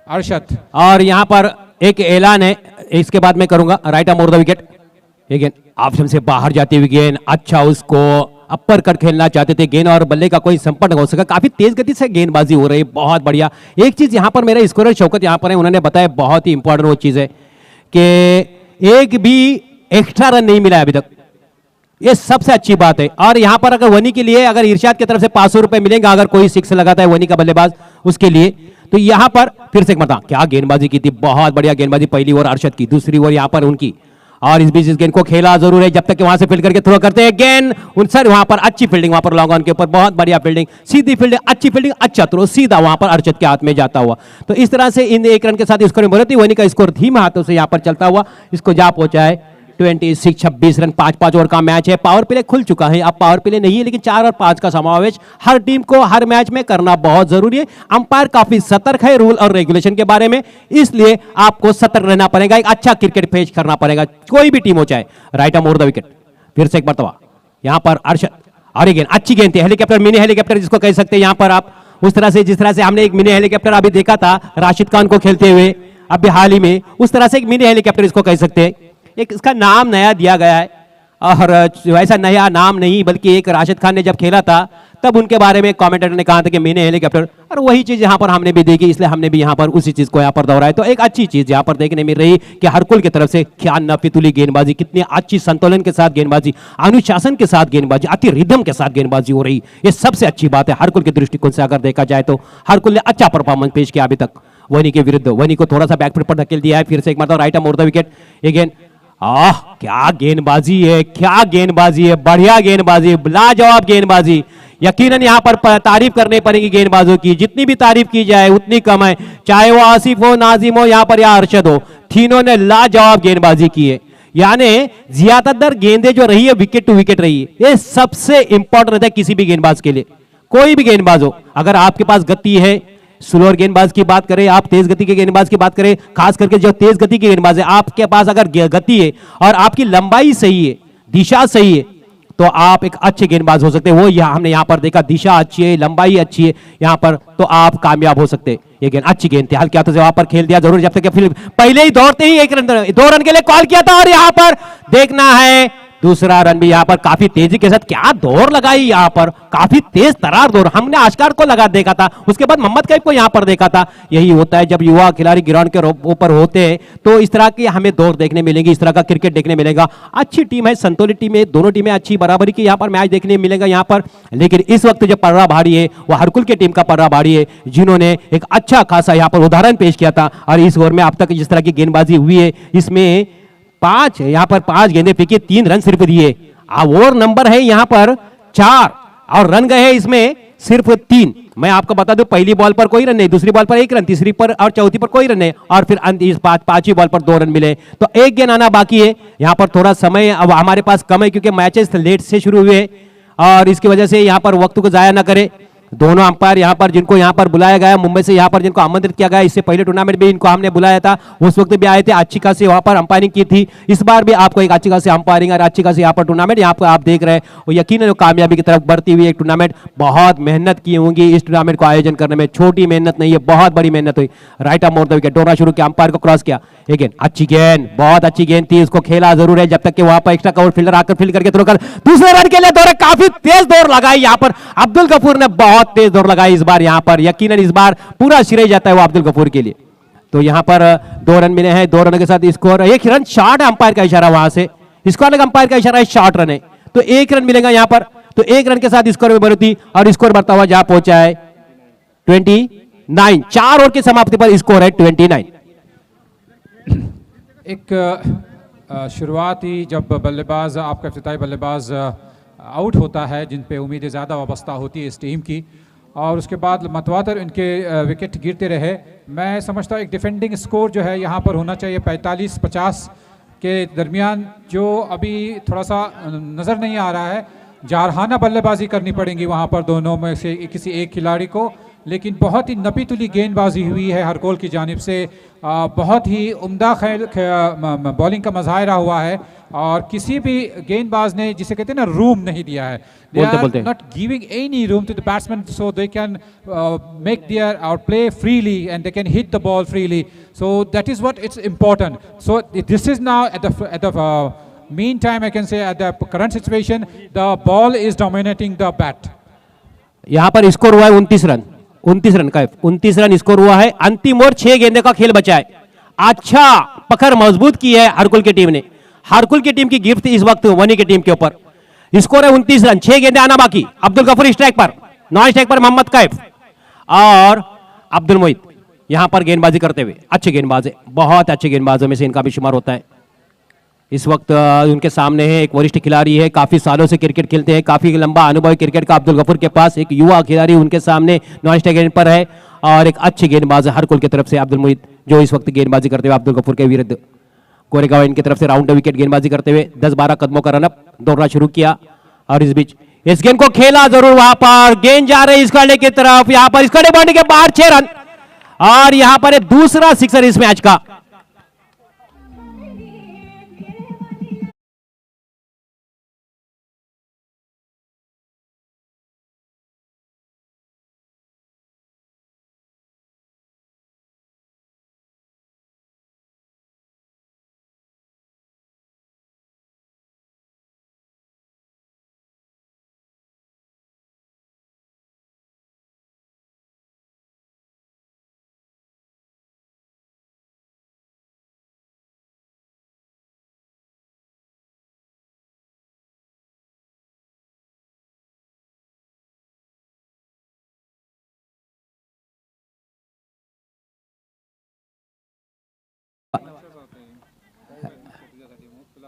अरशद। और यहां पर एक ऐलान है, इसके बाद मैं करूंगा। Right arm over the wicket, गेंद ऑप्शन से बाहर जाती हुई गेंद, अच्छा उसको अपर कट खेलना चाहते थे, गेंद और बल्ले का कोई संपर्क हो सका, काफी तेज गति से गेंदबाजी हो रही है, बहुत बढ़िया। एक चीज यहां पर मेरे स्कोरर शौकत यहां पर है, उन्होंने बताया बहुत ही इंपॉर्टेंट वो चीज है कि एक भी एक्स्ट्रा रन नहीं मिला है अभी तक, ये सबसे अच्छी बात है। और यहां पर अगर वनी के लिए अगर इरशाद की तरफ से 500 रुपए मिलेंगे अगर कोई सिक्स लगाता है वनी का बल्लेबाज उसके लिए, तो यहां पर फिर से एक मरतबा क्या गेंदबाजी की थी, बहुत बढ़िया गेंदबाजी। पहली ओवर अरशद की, दूसरी ओवर यहां पर उनकी, और इस बीच इस गेंद को खेला जरूर है जब तक कि वहां से फील्ड करके थ्रो करते हैं गेंद उन सर। वहां पर अच्छी फील्डिंग, वहां पर लॉन्ग ऑन के ऊपर बहुत बढ़िया फील्डिंग, सीधी फील्डिंग, अच्छी फील्डिंग, अच्छा थ्रो सीधा वहां पर अरशद के हाथ में जाता हुआ। तो इस तरह से इन 1 रन के साथ स्कोर में बढ़ती, वनी का स्कोर धीमे हाथों से यहां पर चलता हुआ इसको जा पहुंचा है 26 रन। 5-5 ओवर का मैच है, पावर प्ले खुल चुका है, अब पावर प्ले नहीं है लेकिन 4 और 5 का समावेश हर टीम को हर मैच में करना बहुत जरूरी है। अंपायर काफी सतर्क है रूल और रेगुलेशन के बारे में, इसलिए आपको सतर्क रहना पड़ेगा, एक अच्छा क्रिकेट पेश करना पड़ेगा, कोई भी टीम हो चाहे। Right arm over the wicket, फिर से एक मरतबा यहां पर अरशद, और गेंद अच्छी गेंद थी, हेलीकॉप्टर, मिनी हेलीकॉप्टर जिसको कह सकते हैं यहां पर आप, उस तरह से जिस तरह से हमने एक मिनी हेलीकॉप्टर अभी देखा था राशिद खान को खेलते हुए अभी हाल ही में, उस तरह से एक मिनी हेलीकॉप्टर इसको कह सकते हैं। एक इसका नाम नया दिया गया है और वैसा नया नाम नहीं बल्कि एक राशिद खान ने जब खेला था तब उनके बारे में कमेंटेटर ने कहा था कि मिनी हेलीकॉप्टर, और वही चीज यहां पर हमने भी देखी, इसलिए हमने भी यहां पर उसी चीज को यहां पर दोहराया। तो एक अच्छी चीज यहां पर देखने मिल रही कि हरकुल की तरफ से क्या नफीतुली गेंदबाजी, कितनी अच्छी संतुलन के साथ गेंदबाजी, अनुशासन के साथ गेंदबाजी, अति रिदम के साथ गेंदबाजी हो रही, ये सबसे अच्छी बात है हरकुल के दृष्टिकोण से अगर देखा जाए तो। हरकुल ने अच्छा परफॉर्मेंस पेश किया अभी तक वनी के विरुद्ध, वनी को थोड़ा सा बैकफुट पर धकेल दिया है। फिर से एक मतलब right arm over the wicket, again क्या गेंदबाजी है, क्या गेंदबाजी है, बढ़िया गेंदबाजी, लाजवाब गेंदबाजी। यकीनन यहां पर तारीफ करनी पड़ेगी गेंदबाजों की, जितनी भी तारीफ की जाए उतनी कम है, चाहे वो आसिफ हो, नाजिम हो यहां पर या अरशद हो, तीनों ने लाजवाब गेंदबाजी की है। यानी ज्यादातर गेंदें जो रही है विकेट टू विकेट रही है, ये सबसे इंपॉर्टेंट रहता है किसी भी गेंदबाज के लिए, कोई भी गेंदबाज हो। अगर आपके पास गति है, स्लोअर गेंदबाज की बात करें, आप तेज गति के गेंदबाज की बात करें, खास करके जो तेज गति के गेंदबाज है, आपके पास अगर गति है और आपकी लंबाई सही है, दिशा सही है, तो आप एक अच्छे गेंदबाज हो सकते हैं। वो हमने यहां पर देखा, दिशा अच्छी है, लंबाई अच्छी है यहां पर, तो आप कामयाब हो सकते हैं। ये गेंद अच्छी गेंद थी, हल्के हाथों से वहां पर खेल दिया जरूर, जब तक फिर पहले ही दौड़ते ही 2 रन के लिए कॉल किया था। और यहां पर देखना है दूसरा रन भी यहां पर काफी तेजी के साथ, क्या दौड़ लगाई यहां पर, काफी तेज तरार दौड़। हमने आशकार को लगा देखा था, उसके बाद मोहम्मद कैफ को यहां पर देखा था। यही होता है जब युवा खिलाड़ी ग्राउंड के ऊपर होते हैं तो इस तरह की हमें दौड़ देखने मिलेंगी, इस तरह का क्रिकेट देखने मिलेगा। अच्छी टीम है, संतुलित टीम है, दोनों टीमें अच्छी बराबरी की यहां पर मैच देखने मिलेगा यहां पर। लेकिन इस वक्त जो पर्रा भारी है वो हरकुल की टीम का पर्रा भारी है, जिन्होंने एक अच्छा खासा यहां पर उदाहरण पेश किया था। और इस ओवर में अब तक जिस तरह की गेंदबाजी हुई है, इसमें 5 गेंदें फेंकी, 3 रन सिर्फ दिए। ओवर नंबर है यहां पर 4 और रन गए हैं इसमें सिर्फ 3। मैं आपको बता दूं, पहली बॉल पर कोई रन नहीं, दूसरी बॉल पर 1 रन, तीसरी पर और चौथी पर कोई रन नहीं, और फिर इस 5वीं बॉल पर 2 रन मिले। तो एक गेंद आना बाकी है यहां पर, थोड़ा समय अब हमारे पास कम है क्योंकि मैचेस लेट से शुरू हुए और इसकी वजह से यहां पर वक्त को जाया ना करे। दोनों अंपायर यहाँ पर जिनको यहाँ पर बुलाया गया, मुंबई से यहाँ पर जिनको आमंत्रित किया गया, इससे पहले टूर्नामेंट में इनको हमने बुलाया था, उस वक्त भी आए थे, अच्छी खासी वहाँ पर अंपायरिंग की थी। इस बार भी आपको एक अच्छी खासी अंपायरिंग और अच्छी खासी यहाँ पर टूर्नामेंट यहाँ पर आप देख रहे हैं, और यकीनन कामयाबी की तरफ बढ़ती हुई एक टूर्नामेंट। बहुत मेहनत की होंगी इस टूर्नामेंट को आयोजन करने में, छोटी मेहनत नहीं है, बहुत बड़ी मेहनत हुई। राइट आर्म मोड़ द विकेट, दौड़ना शुरू किया, अंपायर को क्रॉस किया, अगेन अच्छी गेंद, बहुत अच्छी गेंद थी, उसको खेला जरूर है जब तक कि वहां पर एक्स्ट्रा कवर फील्डर आकर फील्ड करके थ्रो कर दूसरे रन के लिए दौड़े, काफी तेज दौड़ लगाई यहाँ पर अब्दुल गफूर ने, बहुत तेज दौड़ लगाई इस बार यहाँ पर, यकीनन इस बार पूरा श्रेय जाता है वो अब्दुल गफूर के लिए। तो यहाँ पर 2 रन मिले हैं, 2 रन के साथ स्कोर 1 रन शॉर्ट है, अंपायर का इशारा वहां से, स्कोर अंपायर का इशारा है, शॉर्ट रन है, तो 1 रन मिलेगा यहाँ पर। तो 1 रन के साथ स्कोर में बढ़ोतरी, और स्कोर बढ़ता हुआ जहां पहुंचा है 29। 4 ओवर की समाप्ति पर स्कोर है 29। एक शुरुआती जब बल्लेबाज आपका इफ्तिताई बल्लेबाज आउट होता है, जिन पे उम्मीदें ज़्यादा वाबस्ता होती है इस टीम की, और उसके बाद मतवातर इनके विकेट गिरते रहे, मैं समझता हूँ एक डिफेंडिंग स्कोर जो है यहाँ पर होना चाहिए 45-50 के दरमियान, जो अभी थोड़ा सा नज़र नहीं आ रहा है। जारहाना बल्लेबाजी करनी पड़ेगी वहाँ पर दोनों में से किसी एक खिलाड़ी को, लेकिन बहुत ही नपी तुली गेंदबाजी हुई है हरकोल की जानिब से, बहुत ही उम्दा बॉलिंग का मज़ाहिरा हुआ है, और किसी भी गेंदबाज ने जिसे कहते हैं ना रूम नहीं दिया है, they are not giving any room to the batsman, so they can make their और play freely and they can hit the ball freely, so that is what it's important. So this is now at the meantime I can say at the current situation the ball is dominating the bat। यहां पर score हुआ है 29 run, 29 run का 29 run score हुआ है। अंतिम over 6 गेंदे का खेल बचा है, अच्छा पकड़ मजबूत की है हरकुल की टीम ने, हरकुल की टीम की गिरफ्त इस वक्त वनी की टीम के ऊपर। स्कोर है 29 रन, 6 गेंदे आना बाकी। अब्दुल गफूर स्ट्राइक पर, नॉन स्ट्राइक पर मोहम्मद कैफ और अब्दुल मोइद यहां पर गेंदबाजी करते हुए, अच्छे गेंदबाज है, बहुत अच्छे गेंदबाजों में से इनका भी शुमार होता है। इस वक्त उनके सामने है एक वरिष्ठ खिलाड़ी है, काफी सालों से क्रिकेट खेलते हैं, काफी लंबा अनुभव क्रिकेट का अब्दुल गफूर के पास, एक युवा खिलाड़ी उनके सामने नॉन स्ट्राइक गेंद पर है, और एक अच्छे गेंदबाज है हरकुल की तरफ से अब्दुल मोइद, जो इस वक्त गेंदबाजी करते हुए अब्दुल गफूर के विरुद्ध कोरेगांव इनकी तरफ से राउंड विकेट गेंदबाजी करते हुए 10-12 कदमों का रनअप, दौड़ना शुरू किया, और इस बीच इस गेंद को खेला जरूर, वहां पर गेंद जा रही स्क्वाडे की तरफ, यहां पर स्क्वाडे बाउंड्री के बाहर 6 रन, और यहां पर दूसरा सिक्सर इस मैच का।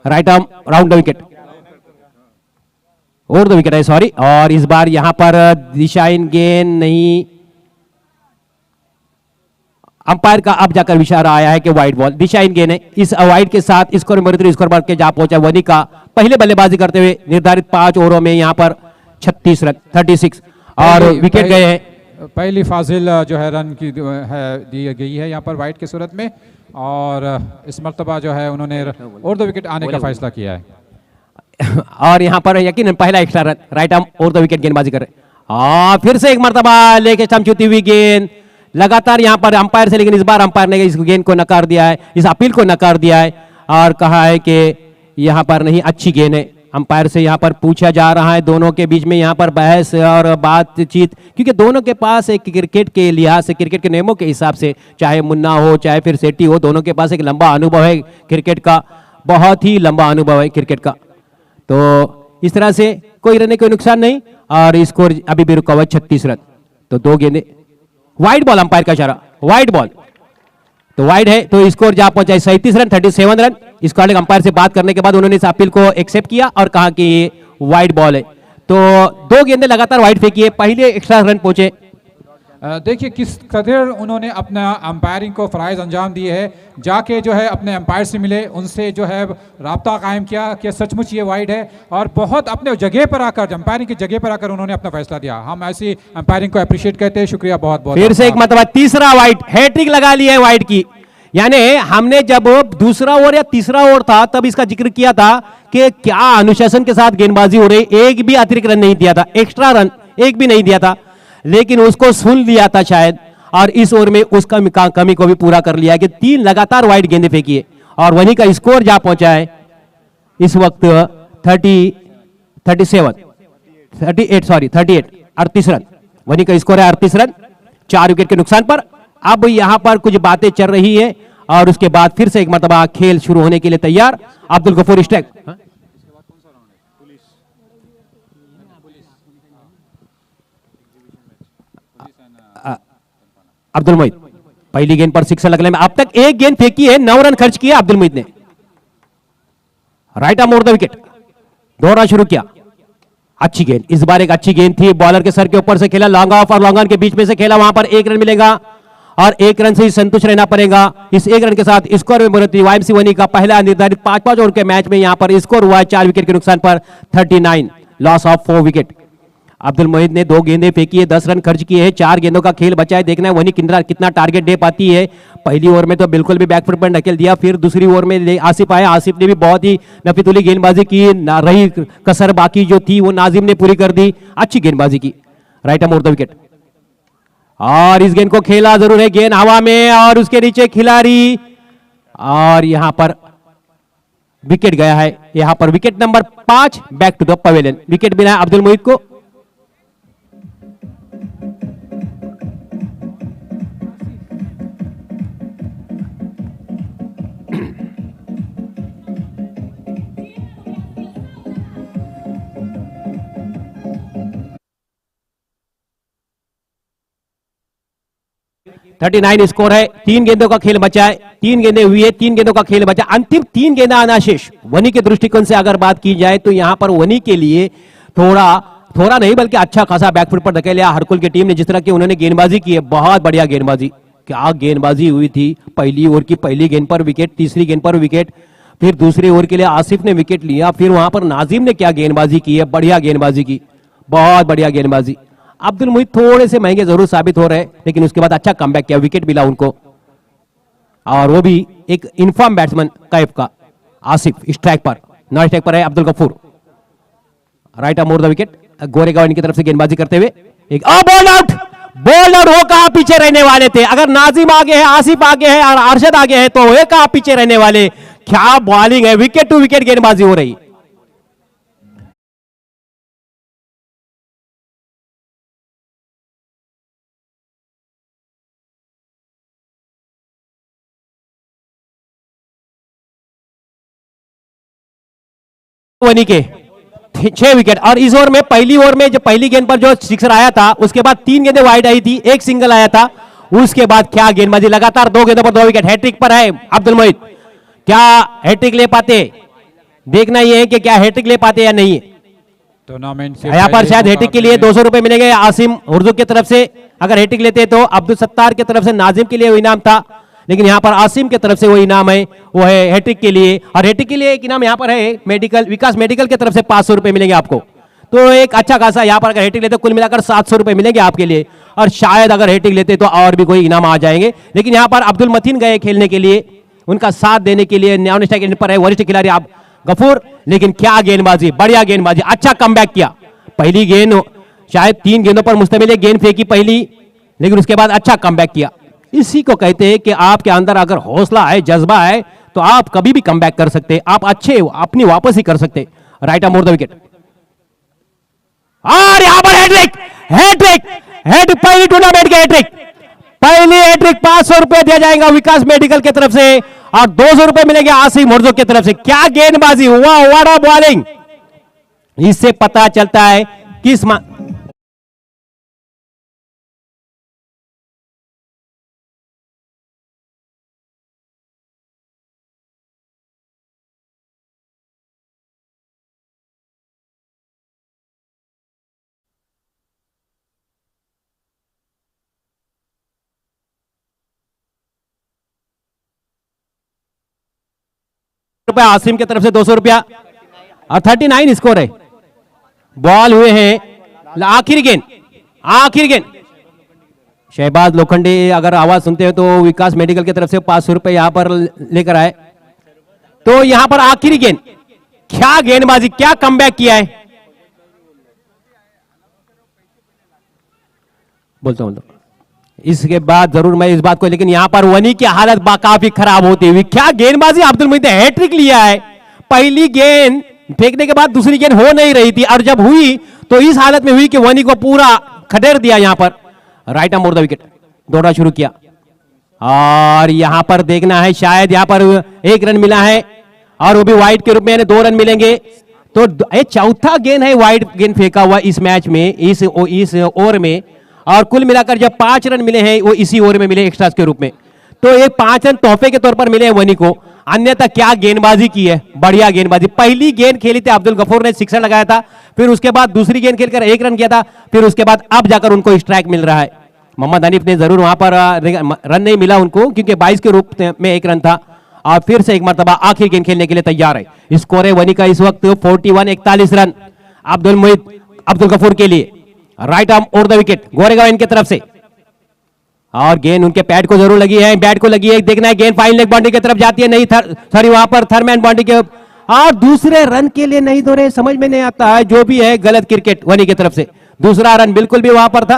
Right arm round the wicket, over the wicket है, सॉरी, और इस बार यहां पर दिशाहीन गेंद नहीं, अंपायर का अब जाकर इशारा आया है कि वाइड बॉल, दिशाहीन गेंद है। इस वाइड के साथ स्कोर में स्कोर बढ़ के जा पहुंचा वनी का, पहले बल्लेबाजी करते हुए निर्धारित 5 ओवरों में यहां पर 36 रन 36, और विकेट गए हैं। पहली फाजिल जो है रन की है दी गई है यहाँ पर वाइड की सूरत में, और इस मर्तबा जो है उन्होंने ओवर द विकेट आने का फैसला किया है। और यहां पर यकीनन पहला extra run, right arm over the wicket गेंदबाजी कर रहे, फिर से एक मर्तबा लेके स्टंप छूती हुई गेंद लगातार यहां पर अंपायर से, लेकिन इस बार अंपायर ने इस गेंद को नकार दिया है, इस अपील को नकार दिया है, और कहा है कि यहां पर नहीं, अच्छी गेंद है। अंपायर से यहां पर पूछा जा रहा है, दोनों के बीच में यहां पर बहस और बातचीत, क्योंकि दोनों के पास एक क्रिकेट के लिहाज से, क्रिकेट के नियमों के हिसाब से, चाहे मुन्ना हो चाहे फिर सेठी हो, दोनों के पास एक लंबा अनुभव है क्रिकेट का, बहुत ही लंबा अनुभव है क्रिकेट का। तो इस तरह से कोई रन कोई नुकसान नहीं, और स्कोर अभी भी रुका हुआ 36 रन। तो 2 गेंदे, वाइड बॉल, अंपायर का इशारा वाइड बॉल, तो वाइड है, तो स्कोर जा पहुंचा 37 रन 37 रन। इसको अंपायर से बात करने के बाद उन्होंने इस अपील को एक्सेप्ट किया और कहा कि वाइड बॉल है। तो 2 गेंदें लगातार वाइड फेंकी है, पहले एक्स्ट्रा रन पहुंचे। देखिए किस कदर उन्होंने अपना अंपायरिंग को फ़राइज़ अंजाम दिए है, जाके जो है अपने अंपायर से मिले, उनसे जो है राब्ता कायम किया कि सचमुच ये वाइड है, और बहुत अपने जगह पर आकर, अंपायरिंग की जगह पर आकर उन्होंने अपना फैसला दिया। हम ऐसी अंपायरिंग को अप्रिशिएट करते हैं। शुक्रिया बहुत बहुत। फिर से एक मतलब तीसरा वाइड, हैट्रिक लगा लिया है वाइड की। यानी हमने जब दूसरा ओवर या तीसरा ओवर था तब इसका जिक्र किया था कि क्या अनुशासन के साथ गेंदबाजी हो रही, एक भी अतिरिक्त रन नहीं दिया था, एक्स्ट्रा रन एक भी नहीं दिया था, लेकिन उसको सुन लिया था शायद, और इस ओवर में उसका कमी को भी पूरा कर लिया कि 3 लगातार वाइड गेंदे फेंकी है, और वहीं का स्कोर जा पहुंचा है इस वक्त 38 रन। वहीं का स्कोर है 38 रन 4 विकेट के नुकसान पर। अब यहां पर कुछ बातें चल रही है और उसके बाद फिर से एक मरतबा खेल शुरू होने के लिए तैयार। अब्दुल गफूर स्ट्राइक, अब्दुल मोहित पहली गेंद पर 6 लगने में अब तक एक गेंद फेंकी है, 9 रन खर्च किया अब्दुल मोहित ने। Right arm over the wicket, दौरा शुरू किया, अच्छी गेंद, इस बार एक अच्छी गेंद थी, बॉलर के सर के ऊपर से खेला, लॉन्ग ऑफ और लॉन्ग ऑन के बीच में से खेला, वहां पर 1 रन मिलेगा और 1 रन से ही संतुष्ट रहना पड़ेगा। इस 1 रन के साथ स्कोर में बढ़ोतरी। वाईएमसी वनी का पहला निर्धारित 5-5 ओवर के मैच में यहां पर स्कोर हुआ है 4 विकेट के नुकसान पर 39, लॉस ऑफ 4 विकेट। अब्दुल मोहित ने 2 गेंदें फेंकी है, 10 रन खर्च किए हैं, 4 गेंदों का खेल बचा है। देखना है वनी कितना टारगेट दे पाती है। पहली ओवर में तो बिल्कुल भी बैकफुट पर ढकेल दिया, फिर दूसरी ओवर में आसिफ आया, आसिफ ने भी बहुत ही नफीतुली गेंदबाजी की, रही कसर बाकी जो थी वो नाजिम ने पूरी कर दी, अच्छी गेंदबाजी की। Right arm over the wicket, और इस गेंद को खेला जरूर है, गेंद हवा में और उसके नीचे खिलाड़ी, और यहां पर विकेट गया है। यहां पर wicket number 5 back to the pavilion, wicket मिला है अब्दुल मोहित को। थर्टी 39 स्कोर है, 3 गेंदों का खेल बचा है, 3 गेंदें हुई है, 3 गेंदों का खेल बचा, अंतिम 3 गेंदें आना शेष। वनी के दृष्टिकोण से अगर बात की जाए तो यहां पर वनी के लिए थोड़ा नहीं बल्कि अच्छा खासा बैकफुट पर धकेल लिया हरकुल की टीम ने। जिस तरह की उन्होंने गेंदबाजी की है, बहुत बढ़िया गेंदबाजी, क्या गेंदबाजी हुई थी। पहली ओवर की पहली गेंद पर विकेट, तीसरी गेंद पर विकेट, फिर दूसरी ओवर के लिए आसिफ ने विकेट लिया, फिर वहां पर नाजिम ने क्या गेंदबाजी की है, बढ़िया गेंदबाजी की, बहुत बढ़िया गेंदबाजी। अब्दुल मोहित थोड़े से महंगे जरूर साबित हो रहे हैं, लेकिन उसके बाद अच्छा कमबैक किया, विकेट मिला उनको, और वो भी एक इनफॉर्म बैट्समैन कैफ का। आसिफ स्ट्राइक पर, नॉन स्ट्राइक पर है Abdul Gafoor. Right arm over the wicket, Goregaon इनकी तरफ से गेंदबाजी करते हुए एक बॉल आउट। बॉल आउट, वो कहां पीछे रहने वाले थे। अगर नाजिम आगे है, आसिफ आगे है और अरशद आगे है तो वो कहां पीछे रहने वाले। क्या बॉलिंग है, विकेट टू विकेट गेंदबाजी हो रही। वनी के 6 विकेट, और इस ओवर में पहली ओवर में जो पहली गेंद पर जो सिक्सर आया था उसके बाद 3 गेंदें वाइड आई थी, एक सिंगल आया था, उसके बाद क्या गेंदबाजी, लगातार 2 गेंदों पर 2 विकेट। हैट्रिक पर है अब्दुल मोहित, क्या हैट्रिक ले पाते, देखना यह है कि क्या हैट्रिक ले पाते या नहीं। टूर्नामेंट से यहां पर शायद हैट्रिक के लिए 200 रुपए मिलेंगे आसिम उर्दू की तरफ से, अगर हैट्रिक लेते तो अब्दुल सत्तार की तरफ से नाजिम के लिए वो इनाम था, लेकिन यहां पर आसिम की तरफ से वो इनाम है, वो है हैट्रिक के लिए। और हैट्रिक के लिए एक इनाम यहां पर है मेडिकल, विकास मेडिकल की तरफ से 500 रुपए मिलेंगे आपको। तो एक अच्छा खासा यहां पर अगर हैट्रिक लेते कुल मिलाकर 700 रुपए मिलेंगे आपके लिए, और शायद अगर हैट्रिक लेते तो और भी कोई इनाम आ जाएंगे। लेकिन यहां पर अब्दुल मतीन गए खेलने के लिए, उनका साथ देने के लिए नॉन स्ट्राइक एंड पर है वरिष्ठ खिलाड़ी आप गफूर। लेकिन क्या गेंदबाजी, बढ़िया गेंदबाजी, अच्छा कमबैक किया। पहली गेंद शायद 3 गेंदों पर मुश्तमिल है, गेंद फेंकी पहली, लेकिन उसके बाद अच्छा कमबैक किया। इसी को कहते हैं कि आपके अंदर अगर हौसला है, जज्बा है, तो आप कभी भी कमबैक कर सकते, आप अच्छे अपनी वापस ही कर सकते। Right arm over the wicket, और यहां पर हैट्रिक, हैट्रिक पहली टूर्नामेंट की हैट्रिक, पहली हैट्रिक 500 रुपए दिया जाएगा विकास मेडिकल की तरफ से, और 200 रुपए मिलेंगे आसिम मुर्दो की तरफ से। क्या गेंदबाजी हुआ, व्हाट अ बॉलिंग। इससे पता चलता है किस रुपया, आसिम की तरफ से 200 रुपया और 39 स्कोर है। बॉल हुए हैं आखिरी गेंद, आखिरी गेंद। शहबाज लोखंडे अगर आवाज सुनते हैं तो विकास मेडिकल की तरफ से 500 रुपए यहां पर लेकर आए। तो यहां पर आखिरी गेंद, क्या गेंदबाजी, क्या कमबैक किया है। बोलता हूं इसके बाद जरूर मैं इस बात को, लेकिन यहां पर वनी की हालत काफी खराब होती हुई, क्या गेंदबाजी अब्दुल मुईद ने हैट्रिक लिया है। पहली गेंद फेंकने के बाद दूसरी गेंद हो नहीं रही थी और जब हुई तो इस हालत में हुई कि वनी को पूरा खदेड़ दिया। यहां पर right arm over the wicket दौड़ा शुरू किया और यहां पर देखना है, शायद यहां पर 1 रन मिला है और वो भी वाइड के रूप में, 2 रन मिलेंगे। तो चौथा गेंद है वाइड गेंद फेंका हुआ इस मैच में, इस ओवर में, और कुल मिलाकर जब 5 रन मिले हैं वो इसी ओवर में मिले एक्स्ट्रास के रूप में। तो ये 5 रन तोहफे के तौर पर मिले हैं वनी को, अन्यथा क्या गेंदबाजी की है, बढ़िया गेंदबाजी। पहली गेंद खेली थी अब्दुल गफूर ने, सिक्सर लगाया था, फिर उसके बाद दूसरी गेंद खेलकर 1 रन किया था, फिर उसके बाद अब जाकर उनको स्ट्राइक मिल रहा है। मोहम्मद हनीफ ने जरूर वहां पर रन नहीं मिला उनको क्योंकि 22 के रूप में 1 रन था और फिर से एक मरतबा आखिरी गेंद खेलने के लिए तैयार है। स्कोर है वनी का इस वक्त 41 रन अब्दुल मुईद अब्दुल गफूर के लिए। Right arm over the wicket Goregaon इनके तरफ से, और गेंद उनके पैड को जरूर लगी है, बैट को लगी है। देखना है गेंद फाइन लेग बाउंड्री की तरफ जाती है, नहीं सॉरी वहां पर थर्मैन बाउंड्री के, और दूसरे रन के लिए नहीं दौड़े, समझ में नहीं आता है। जो भी है गलत क्रिकेट वनी की तरफ से। दूसरा रन बिल्कुल भी वहां पर था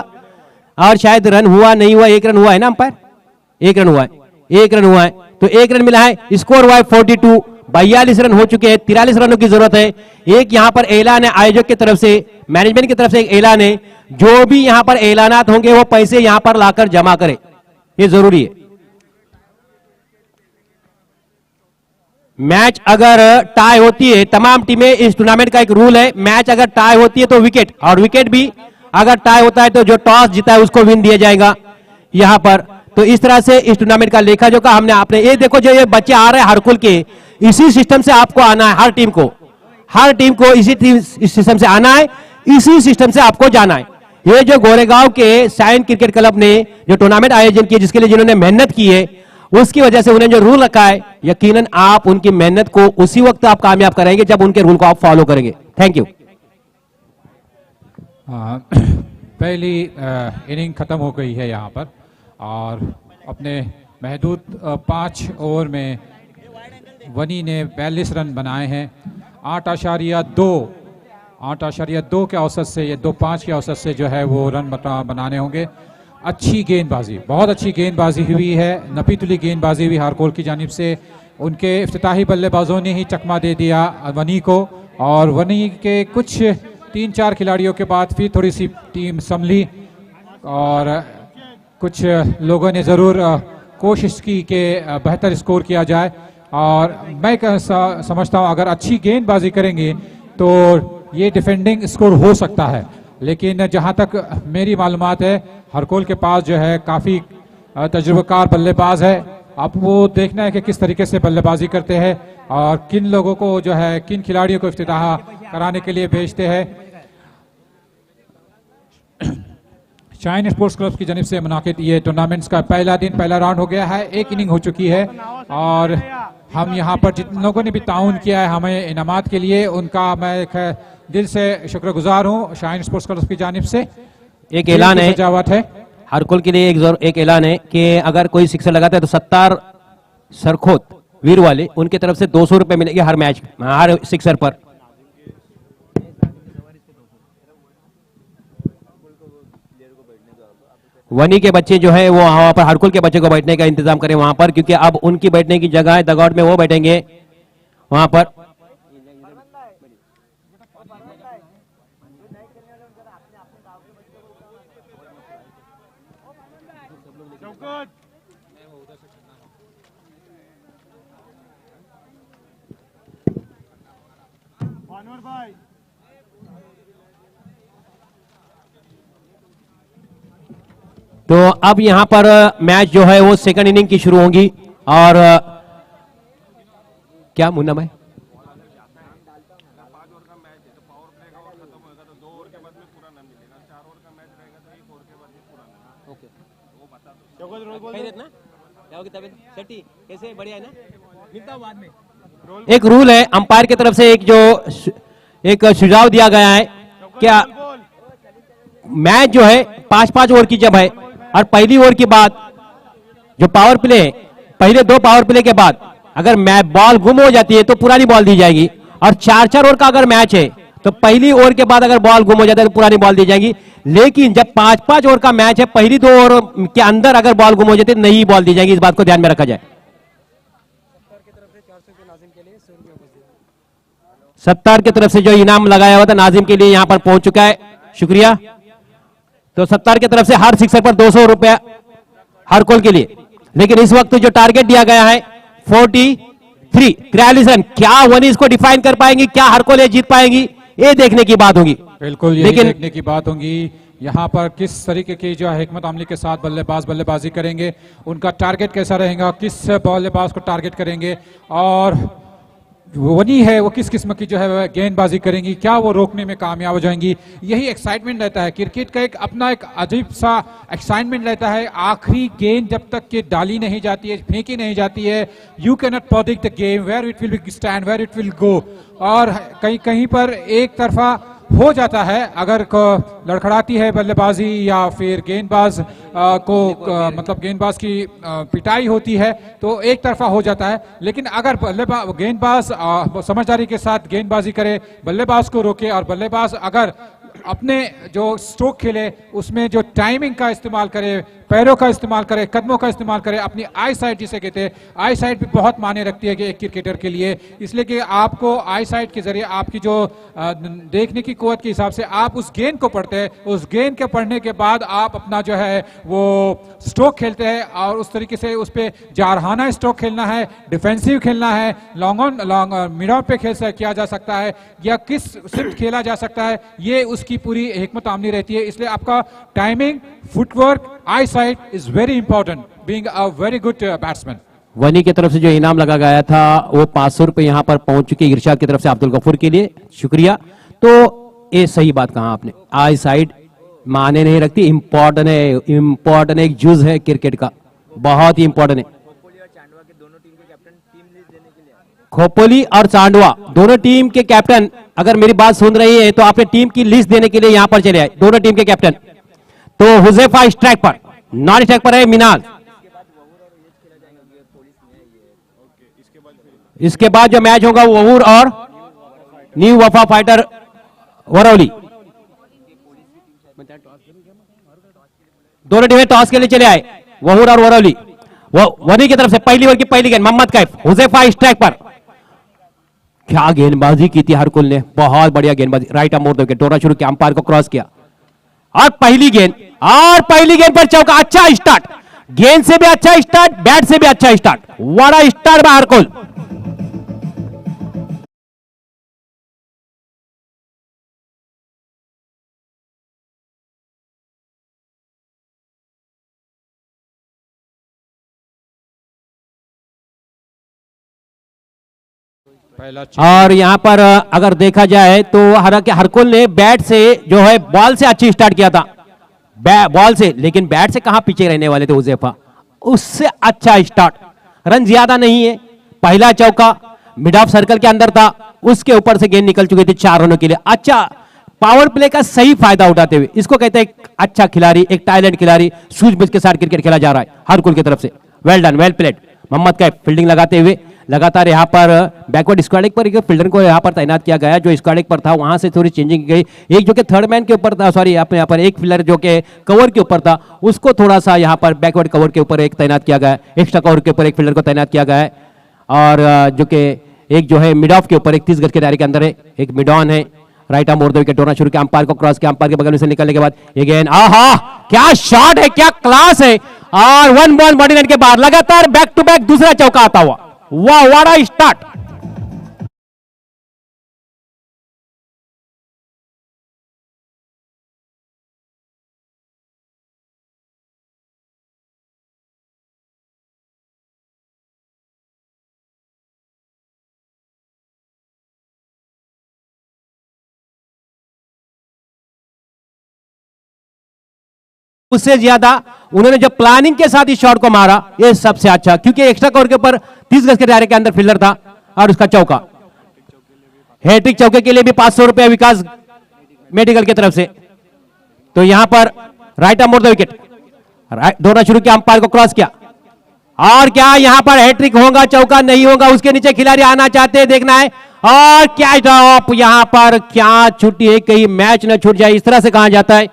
और शायद रन हुआ नहीं हुआ, 1 रन हुआ है ना अंपायर, 1 रन हुआ है, 1 रन हुआ है। तो 1 रन मिला है, स्कोर हुआ है 42, 42 रन हो चुके हैं, 43 रनों की जरूरत है। एक यहां पर ऐलान है आयोजक की तरफ से, मैनेजमेंट की तरफ से एक ऐलान है, जो भी यहां पर ऐलानात होंगे वो पैसे यहां पर लाकर जमा करें, ये जरूरी है। मैच अगर टाई होती है, तमाम टीमें, इस टूर्नामेंट का एक रूल है, मैच अगर टाई होती है तो विकेट, और विकेट भी अगर टाई होता है तो जो टॉस जीता है उसको विन दिया जाएगा यहां पर। तो इस तरह से इस टूर्नामेंट का लेखा जोखा हमने आपने, ये देखो जो ये बच्चे आ रहे हैं हरकुल के, इसी सिस्टम से आपको आना है। हर टीम को इसी सिस्टम से आना है, इसी सिस्टम से आपको जाना है। ये जो गोरेगांव के साइन क्रिकेट क्लब ने जो टूर्नामेंट आयोजन किया, जिसके लिए जिन्होंने मेहनत की है, उसकी वजह से उन्हें जो रूल रखा है, यकीनन आप उनकी मेहनत को उसी वक्त आप कामयाब करेंगे जब उनके रूल को आप फॉलो करेंगे। Thank you. पहली इनिंग खत्म हो गई है यहाँ पर और अपने महदूद 5 ओवर में वनी ने 42 रन बनाए हैं। 8.2 के औसत से, ये 2.5 के औसत से जो है वो रन बनाने होंगे। अच्छी गेंदबाजी, बहुत अच्छी गेंदबाजी हुई है, नपीतुली गेंदबाजी हुई हारकोल की जानिब से। उनके इफ्तिताही बल्लेबाजों ने ही चकमा दे दिया वनी को, और वनी के कुछ 3-4 खिलाड़ियों के बाद फिर थोड़ी सी टीम संभली और कुछ लोगों ने ज़रूर कोशिश की कि बेहतर स्कोर किया जाए। और मैं समझता हूँ अगर अच्छी गेंदबाजी करेंगे तो ये डिफेंडिंग स्कोर हो सकता है, लेकिन जहाँ तक मेरी मालूमात है हरकोल के पास जो है काफ़ी तजुर्बेकार बल्लेबाज है। अब वो देखना है कि किस तरीके से बल्लेबाजी करते हैं और किन लोगों को जो है, किन खिलाड़ियों को इफ्तिताह कराने के लिए भेजते हैं। शाइन स्पोर्ट्स क्लब की जानिब से मुनाकिद ये टूर्नामेंट्स का पहला दिन, पहला राउंड हो गया है। 1 इनिंग हो चुकी है और हम यहाँ पर जिन लोगों ने भी ताउन किया है हमें इनामात के लिए, उनका मैं दिल से शुक्रगुजार हूँ। शाइन स्पोर्ट्स क्लब की जानिब से एक ऐलान है, सजावट है हरकुल के लिए एक ऐलान है कि अगर कोई सिक्सर लगाता है तो 70 सरखोत वीर वाले, उनकी तरफ से 200 रुपए मिलेंगे हर मैच, हर सिक्सर पर। वनी के बच्चे जो है वो वहां पर हरकुल के बच्चे को बैठने का इंतजाम करें वहां पर, क्योंकि अब उनकी बैठने की जगह है, दगआउट में वो बैठेंगे वहां पर। तो अब यहां पर मैच जो है वो सेकंड इनिंग की शुरू होगी। और क्या मुन्ना भाई, कैसे बढ़िया है ना, मिलता हूं बाद में। एक रूल है अंपायर की तरफ से, एक सुझाव दिया गया है क्या मैच जो है 5-5 ओवर की जब है और पहली ओवर के बाद जो पावर प्ले है, पहले 2 पावर प्ले के बाद अगर मैच बॉल गुम हो जाती है तो पुरानी बॉल दी जाएगी, और 4-4 ओवर का अगर मैच है तो पहली ओवर के बाद अगर बॉल गुम हो जाता है तो पुरानी बॉल दी जाएगी। लेकिन जब 5-5 ओवर का मैच है, पहली 2 ओवर के अंदर अगर बॉल गुम हो जाती है नई बॉल दी जाएगी। इस बात को ध्यान में रखा जाए। 70 की तरफ से जो इनाम लगाया हुआ था नाजिम के लिए यहां पर पहुंच चुका है, शुक्रिया। तो 70 की तरफ से हर सिक्सर पर 200 रुपया हर कॉल के लिए। लेकिन इस वक्त जो टारगेट दिया गया है 43 क्रैलिसन, क्या वनी इसको डिफाइन कर पाएंगी, क्या हर कॉल ये जीत पाएंगी, ये देखने की बात होगी। बिल्कुल यही देखने की बात होगी यहाँ पर किस तरीके की जो है हिकमत अमली के साथ बल्लेबाज बल्लेबाजी करेंगे, उनका टारगेट कैसा रहेगा, किस बल्लेबाज को टारगेट करेंगे, और वनी है वो किस किस्म की जो है गेंदबाजी करेंगी, क्या वो रोकने में कामयाब हो जाएंगी। यही एक्साइटमेंट रहता है क्रिकेट का, एक अपना एक अजीब सा एक्साइटमेंट रहता है। आखिरी गेंद जब तक कि डाली नहीं जाती है, फेंकी नहीं जाती है, you can not predict the game where it will stand, where it will go. और कहीं कहीं पर एक तरफा हो जाता है अगर लड़खड़ाती है बल्लेबाजी या फिर गेंदबाज मतलब गेंदबाज की पिटाई होती है तो एक तरफा हो जाता है। लेकिन अगर गेंदबाज समझदारी के साथ गेंदबाजी करे, बल्लेबाज को रोके, और बल्लेबाज अगर अपने जो स्ट्रोक खेले उसमें जो टाइमिंग का इस्तेमाल करे, पैरों का इस्तेमाल करे, कदमों का इस्तेमाल करे, अपनी आई साइट जिसे कहते हैं, आई साइट भी बहुत मायने रखती है कि एक क्रिकेटर के लिए। इसलिए कि आपको आई साइट के जरिए आपकी जो देखने की कुव्वत के हिसाब से आप उस गेंद को पढ़ते हैं, उस गेंद के पढ़ने के बाद आप अपना जो है वो स्ट्रोक खेलते हैं, और उस तरीके से उस पर जारहाना स्ट्रोक खेलना है, डिफेंसिव खेलना है, लॉन्ग मिड ऑन पे किया जा सकता है, या किस शिफ्ट खेला जा सकता है, ये उसकी पूरी हिकमत आमली रहती है। इसलिए आपका timing, footwork, I site is very important being a very good batsman. वनी की तरफ से जो इनाम लगा गया था वो 500 रुपए यहां पर पहुंच चुके इरशाद की तरफ से अब्दुल गफूर के लिए, शुक्रिया। तो ये सही बात कहा आपने, आई साइड माने नहीं रखती, इंपॉर्टेंट है, इंपॉर्टेंट एक जुज है क्रिकेट का, बहुत ही इंपॉर्टेंट है। खोपोली और चांडवा दोनों टीम के कैप्टन अगर मेरी बात सुन रही है तो आपने टीम की लिस्ट देने के लिए यहां पर चले आए, दोनों टीम के कैप्टन। तो हुजैफा स्ट्राइक पर, नॉन स्ट्राइक पर है मिनाल। इसके बाद जो मैच होगा वहूर और न्यू वफा फाइटर वरौली, दोनों टीमें टॉस के लिए चले आए, वहूर और वरौली। वनी की तरफ से पहली ओवर की पहली गेंद मोहम्मद कैफ, हुजैफा स्ट्राइक पर। क्या गेंदबाजी की थी हरकुल ने, बहुत बढ़िया गेंदबाजी, राइट आर्म मोड़ देकर डोरा शुरू किया, अंपायर को क्रॉस किया, और पहली गेंद पर चौका। अच्छा स्टार्ट, गेंद से भी अच्छा स्टार्ट, बैट से भी अच्छा स्टार्ट, बड़ा स्टार्ट बाय हरकुल। और यहां पर अगर देखा जाए तो हालांकि हरकुल ने बैट से जो है बॉल से अच्छी स्टार्ट किया था, बॉल से, लेकिन बैट से कहां पीछे रहने वाले थे हुजैफा, उससे अच्छा स्टार्ट, रन ज्यादा नहीं है, पहला चौका मिड ऑफ सर्कल के अंदर था, उसके ऊपर से गेंद निकल चुकी थी 4 रनों के लिए। अच्छा पावर प्ले का सही फायदा उठाते हुए, इसको कहते हैं अच्छा खिलाड़ी, एक टैलेंट खिलाड़ी, सूझबूझ के साथ क्रिकेट खेला जा रहा है हरकुल की तरफ से। Well done, well played. Mohammad Kaif fielding लगाते हुए लगातार यहां पर बैकवर्ड स्क्वाडिंग पर एक फील्डर को यहां पर तैनात किया गया, जो स्क्वाडिंग पर था वहां से थोड़ी चेंजिंग की गई, एक जो कि थर्ड मैन के ऊपर था, सॉरी यहाँ पर एक फील्डर जो कि कवर के ऊपर था उसको थोड़ा सा यहां पर बैकवर्ड कवर के ऊपर एक तैनात किया गया, एक्स्ट्रा कवर के ऊपर एक फील्डर को तैनात किया गया है, और जो कि एक जो है मिड ऑफ के ऊपर 31 गज के दायरे के अंदर है, एक मिड ऑन है, राइट आर्म मोड़ के टोना शुरू किया, अंपायर को क्रॉस किया, अंपायर के बगल में से निकलने के बाद अगेन आहा क्या शॉट है, क्या क्लास है, और 1 बॉल बॉडी लाइन के बाद लगातार बैक टू बैक दूसरा चौका आता हुआ, वाह व्हाट अ स्टार्ट। उससे ज्यादा उन्होंने जो प्लानिंग के साथ इस शॉट को मारा ये सबसे अच्छा, क्योंकि एक्स्ट्रा कवर के ऊपर 30 गज के दायरे के अंदर फील्डर था, और उसका चौका। हैट्रिक चौके के लिए भी 500 रुपया विकास मेडिकल की तरफ से। तो यहां पर राइट आर्म मोड़ द विकेट, दौड़ना शुरू किया, अंपायर को क्रॉस किया, और क्या यहां पर हैट्रिक होगा, चौका नहीं होगा, उसके नीचे खिलाड़ी आना चाहते हैं, देखना है। और क्या ड्रॉप, यहां पर क्या छुट्टी है, कहीं मैच न छूट जाए, इस तरह से कहा जाता है।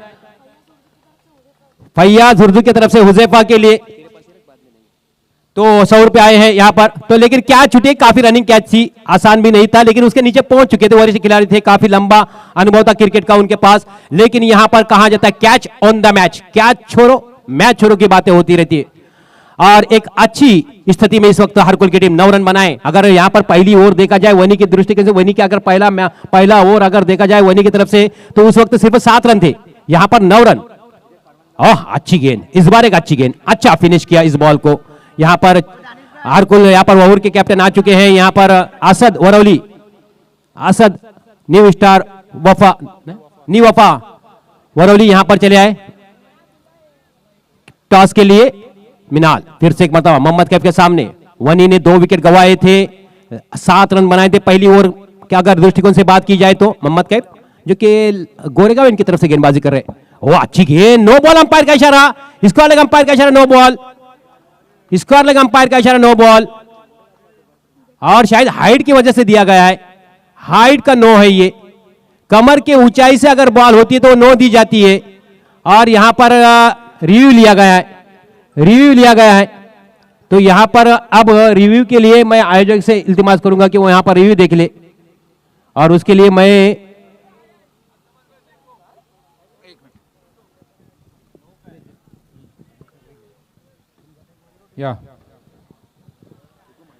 फैयाज उर्दू की तरफ से हुजैफा के लिए तो 100 रुपए आए हैं यहां पर। तो लेकिन क्या छुट्टी, काफी रनिंग कैच थी, आसान भी नहीं था, लेकिन उसके नीचे पहुंच चुके थे, वरिष्ठ खिलाड़ी थे, काफी लंबा अनुभव था क्रिकेट का उनके पास। लेकिन यहां पर कहा जाता है catch on the match, catch छोड़ो मैच छोड़ो की बातें होती रहती है। और एक अच्छी स्थिति में इस वक्त हरकुल की टीम 9 रन बनाए। अगर यहां पर पहली ओवर देखा जाए वनी की दृष्टि से, वनी के अगर पहला ओवर अगर देखा जाए वनी की तरफ से, तो उस वक्त सिर्फ 7 रन थे, यहां पर 9 रन। अच्छी गेंद, इस बार एक अच्छी गेंद, अच्छा फिनिश किया इस बॉल को। यहां पर हरकुल, यहां पर वहूर के कैप्टन आ चुके हैं, यहां पर असद वरौली, असद न्यू स्टार वफा, न्यू वफा वरौली यहां पर चले आए टॉस के लिए। मिनाल फिर से एक मरतबा मोहम्मद कैफ के सामने, वनी ने 2 विकेट गंवाए थे, 7 रन बनाए थे पहली ओवर के अगर दृष्टिकोण से बात की जाए तो। मोहम्मद कैफ जो कि गोरेगांव इनकी तरफ से गेंदबाजी कर रहे हैं, वो अच्छी गेंद, नो बॉल, अंपायर का इशारा, स्क्वायर लेग अंपायर का इशारा, no ball, square leg umpire का इशारा, नो बॉल। और शायद हाइट की वजह से दिया गया है, हाइट का नो है ये, कमर के ऊंचाई से अगर बॉल होती है तो नो दी जाती है। और यहां पर रिव्यू लिया गया है, रिव्यू लिया गया है। तो यहां पर अब रिव्यू के लिए मैं आयोजक से इल्तिमास करूंगा कि वो यहां पर रिव्यू देख ले, और उसके लिए मैं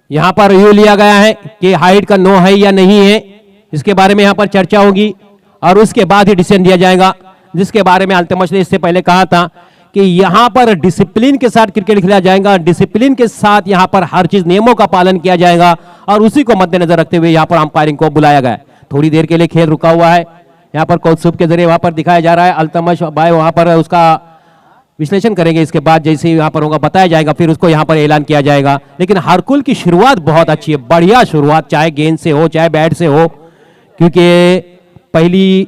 यहां पर रिव्यू लिया गया है कि हाइट का नो है या नहीं है, इसके बारे में यहां पर चर्चा होगी और उसके बाद ही डिसीजन दिया जाएगा, जिसके बारे में अल्तमश ने इससे पहले कहा था कि यहां पर डिसिप्लिन के साथ क्रिकेट खेला जाएगा, डिसिप्लिन के साथ यहां पर हर चीज नियमों का पालन किया जाएगा, और उसी को मद्देनजर रखते हुए यहां पर अंपायरिंग को बुलाया गया है। थोड़ी देर के लिए खेल रुका हुआ है, यहां पर कौतुब के जरिए वहां पर दिखाया जा रहा है, अल्तमश भाई वहां पर उसका विश्लेषण करेंगे, इसके बाद जैसे यहां पर होगा बताया जाएगा, फिर उसको यहां पर ऐलान किया जाएगा। लेकिन हरकुल की शुरुआत बहुत अच्छी है, बढ़िया शुरुआत, चाहे गेंद से हो चाहे बैट से हो, क्योंकि पहली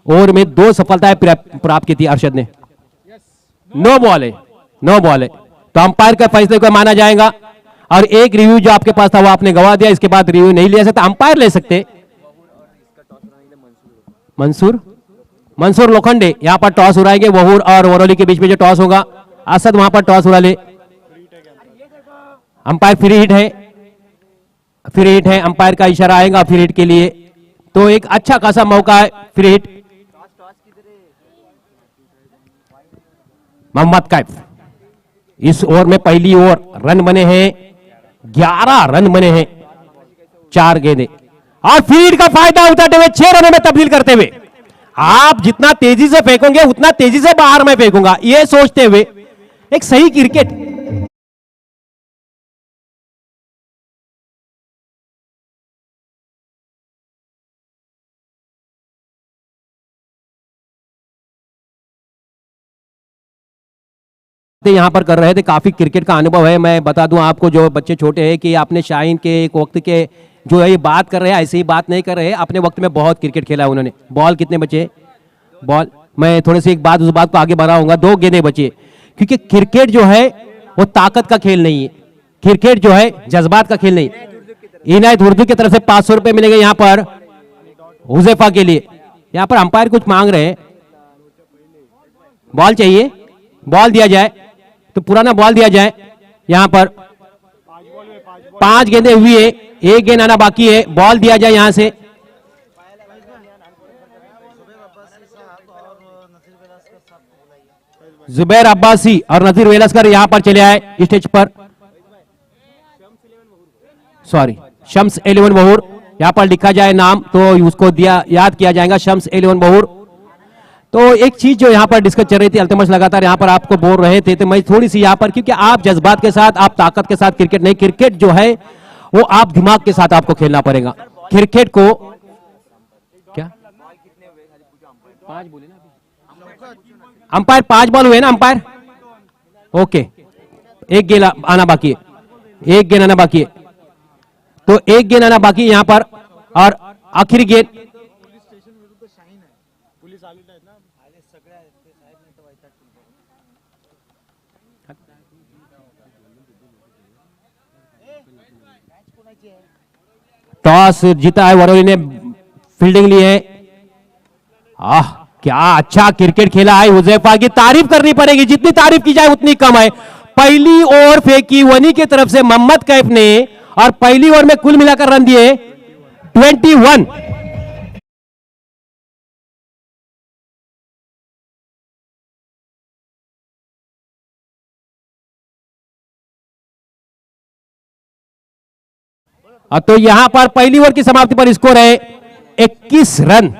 ओवर में 2 सफलताएं प्राप्त की थी अरशद ने। नो बॉल है, नो बॉल है, तो अंपायर के फैसले को माना जाएगा। और एक रिव्यू जो आपके पास था वो आपने गवा दिया, इसके बाद रिव्यू नहीं ले सकते, अंपायर ले सकते। मंसूर लोखंडे यहां पर टॉस उड़ाएंगे, वहूर और वरौली के बीच में जो टॉस होगा, असद वहां पर टॉस उड़ा ले। अंपायर फ्री हिट है, फ्री हिट है, अंपायर का इशारा आएगा फ्री हिट के लिए, तो एक अच्छा खासा मौका है फ्री हिट। मोहम्मद कैफ, इस ओवर में पहली ओवर रन बने हैं 11 रन बने हैं, 4 गेंदें, और फ्री हिट का फायदा उठाते हुए 6 रनों में तब्दील करते हुए, आप जितना तेजी से फेंकोगे उतना तेजी से बाहर मैं फेंकूंगा, यह सोचते हुए एक सही क्रिकेट। यहां पर कर रहे थे, काफी क्रिकेट का अनुभव है। मैं बता दूं आपको, जो बच्चे छोटे हैं, कि आपने शाहीन के एक वक्त के जो है ये बात कर रहे हैं, ऐसे ही बात नहीं कर रहे हैं, अपने वक्त में बहुत क्रिकेट खेला है उन्होंने। बॉल कितने बचे, बॉल मैं थोड़ी सी एक बात उस बात को आगे बढ़ाऊंगा, 2 गेंदें बचे, क्योंकि क्रिकेट जो है वो ताकत का खेल नहीं है, क्रिकेट जो है जज्बात का खेल नहीं। इनायत उर्दू की तरफ से 500 रुपए मिलेंगे यहां पर हुजैफा के लिए। यहां पर अंपायर कुछ मांग रहे हैं, बॉल चाहिए, बॉल दिया जाए तो पुराना बॉल दिया जाए। यहां पर 5 गेंदें हुई है, 1 गेंद आना बाकी है, बॉल दिया जाए यहां से। जुबैर अब्बासी और नजीर वेलस्कर यहां पर चले आए स्टेज पर, सॉरी शम्स 11 वहूर, यहां पर लिखा जाए नाम तो उसको दिया याद किया जाएगा, शम्स 11 वहूर। तो एक चीज जो यहां पर डिस्कस चल रही थी, अल्तमश लगातार यहां पर आपको बोल रहे थे, तो मैं थोड़ी सी यहां पर, क्योंकि आप जज्बात के साथ, आप ताकत के साथ क्रिकेट नहीं, क्रिकेट जो है वो आप दिमाग के साथ आपको खेलना पड़ेगा। क्रिकेट को क्या 5 बोले ना, अंपायर 5 बॉल हुए ना अंपायर, ओके, 1 गेंद आना बाकी है, 1 गेंद आना बाकी है। तो एक गेंद आना बाकी यहां पर और आखिरी गेंद। टॉस जीता है वरोली ने, फील्डिंग ली है। क्या अच्छा क्रिकेट खेला है हुजैफा की, तारीफ करनी पड़ेगी, जितनी तारीफ की जाए उतनी कम है। पहली ओवर फेंकी वनी की तरफ से मोहम्मद कैफ ने और पहली ओवर में कुल मिलाकर रन दिए 21। तो यहां पर पहली ओवर की समाप्ति पर स्कोर है 21 रन।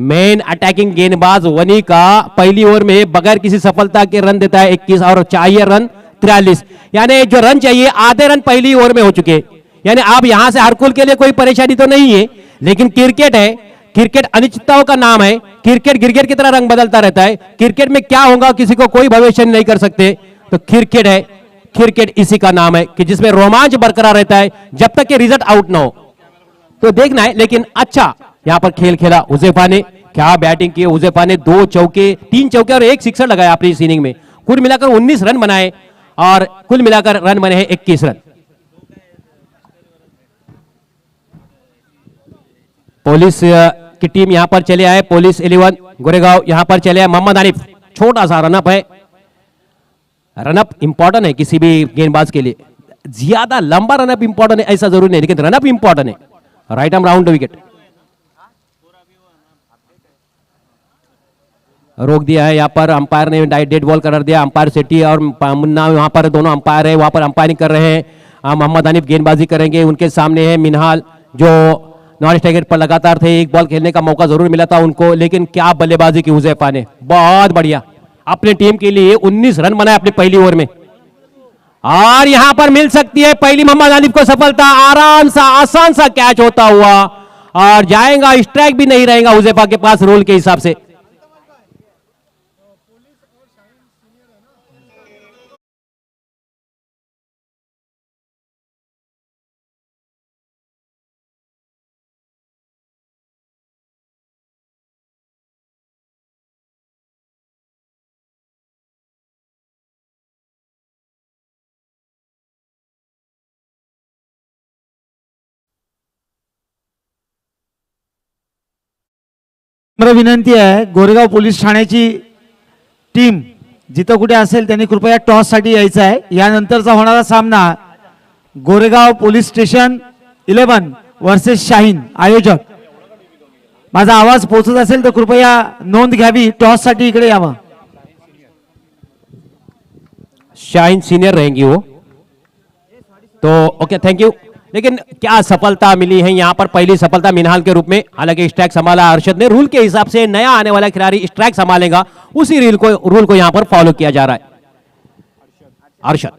मेन अटैकिंग गेंदबाज वनी का पहली ओवर में बगैर किसी सफलता के रन देता है 21 और चाहिए रन 43, यानी जो रन चाहिए आधे रन पहली ओवर में हो चुके। यानी अब यहां से हरकुल के लिए कोई परेशानी तो नहीं है, लेकिन क्रिकेट है, क्रिकेट अनिश्चितताओं का नाम है, क्रिकेट गिरगिट की तरह रंग बदलता रहता है। क्रिकेट में क्या होगा किसी को कोई भविष्य नहीं कर सकते। तो क्रिकेट है, क्रिकेट इसी का नाम है कि जिसमें रोमांच बरकरार रहता है जब तक कि रिजल्ट आउट ना हो। तो देखना है, लेकिन अच्छा यहां पर खेल खेला हुजैफा ने, क्या बैटिंग की हुजैफा ने, 2 चौके 3 चौके और 1 सिक्सर लगाया अपनी इस इनिंग में। कुल मिलाकर 19 रन बनाए और कुल मिलाकर रन बने हैं 21 रन। पुलिस की टीम यहां पर चले आए, पुलिस 11 गोरेगांव यहां पर चले आए। मोहम्मद आनिफ, छोटा सा रनअप है, रनअप इंपॉर्टेंट है किसी भी गेंदबाज के लिए, ज्यादा लंबा रनअप इंपॉर्टेंट है ऐसा जरूरी नहीं, लेकिन रनअप इंपॉर्टेंट है। राइट आर्म राउंड विकेट रोक दिया है यहां पर, अंपायर ने डेड बॉल करार दिया। अंपायर सेठी और मुन्ना वहां पर दोनों अंपायर है, वहां पर अंपायरिंग कर रहे हैं। मोहम्मद आनिफ गेंदबाजी करेंगे, उनके सामने है मिनहाल जो नॉन स्ट्राइक पर लगातार थे, एक बॉल खेलने का मौका जरूर मिला था उनको, लेकिन क्या बल्लेबाजी की हुजैफा ने, बहुत बढ़िया, अपने टीम के लिए 19 रन बनाए अपने पहली ओवर में। और यहां पर मिल सकती है पहली मोहम्मद आनिफ को सफलता, आराम सा आसान सा कैच होता हुआ और जाएगा, स्ट्राइक भी नहीं रहेगा हुजैफा के पास रूल के हिसाब से। मला विनंती आहे, गोरेगाव पोलीस ठाण्याची टीम जिथं कुठे असेल त्यांनी कृपया टॉस साठी यायचं आहे। यानंतरचा होणारा सामना Goregaon police station 11 versus Shaheen. आयोजक, माझा आवाज पोहोचत असेल तर कृपया नोंद घ्यावी, टॉस साठी इकडे यावं। शाहीन सीनियर रहेंगी वो, तो ओके थैंक यू। लेकिन क्या सफलता मिली है यहां पर, पहली सफलता मिनहाल के रूप में। हालांकि स्ट्राइक संभाला अरशद ने, रूल के हिसाब से नया आने वाला खिलाड़ी स्ट्राइक संभालेगा, उसी रूल को यहां पर फॉलो किया जा रहा है। अरशद,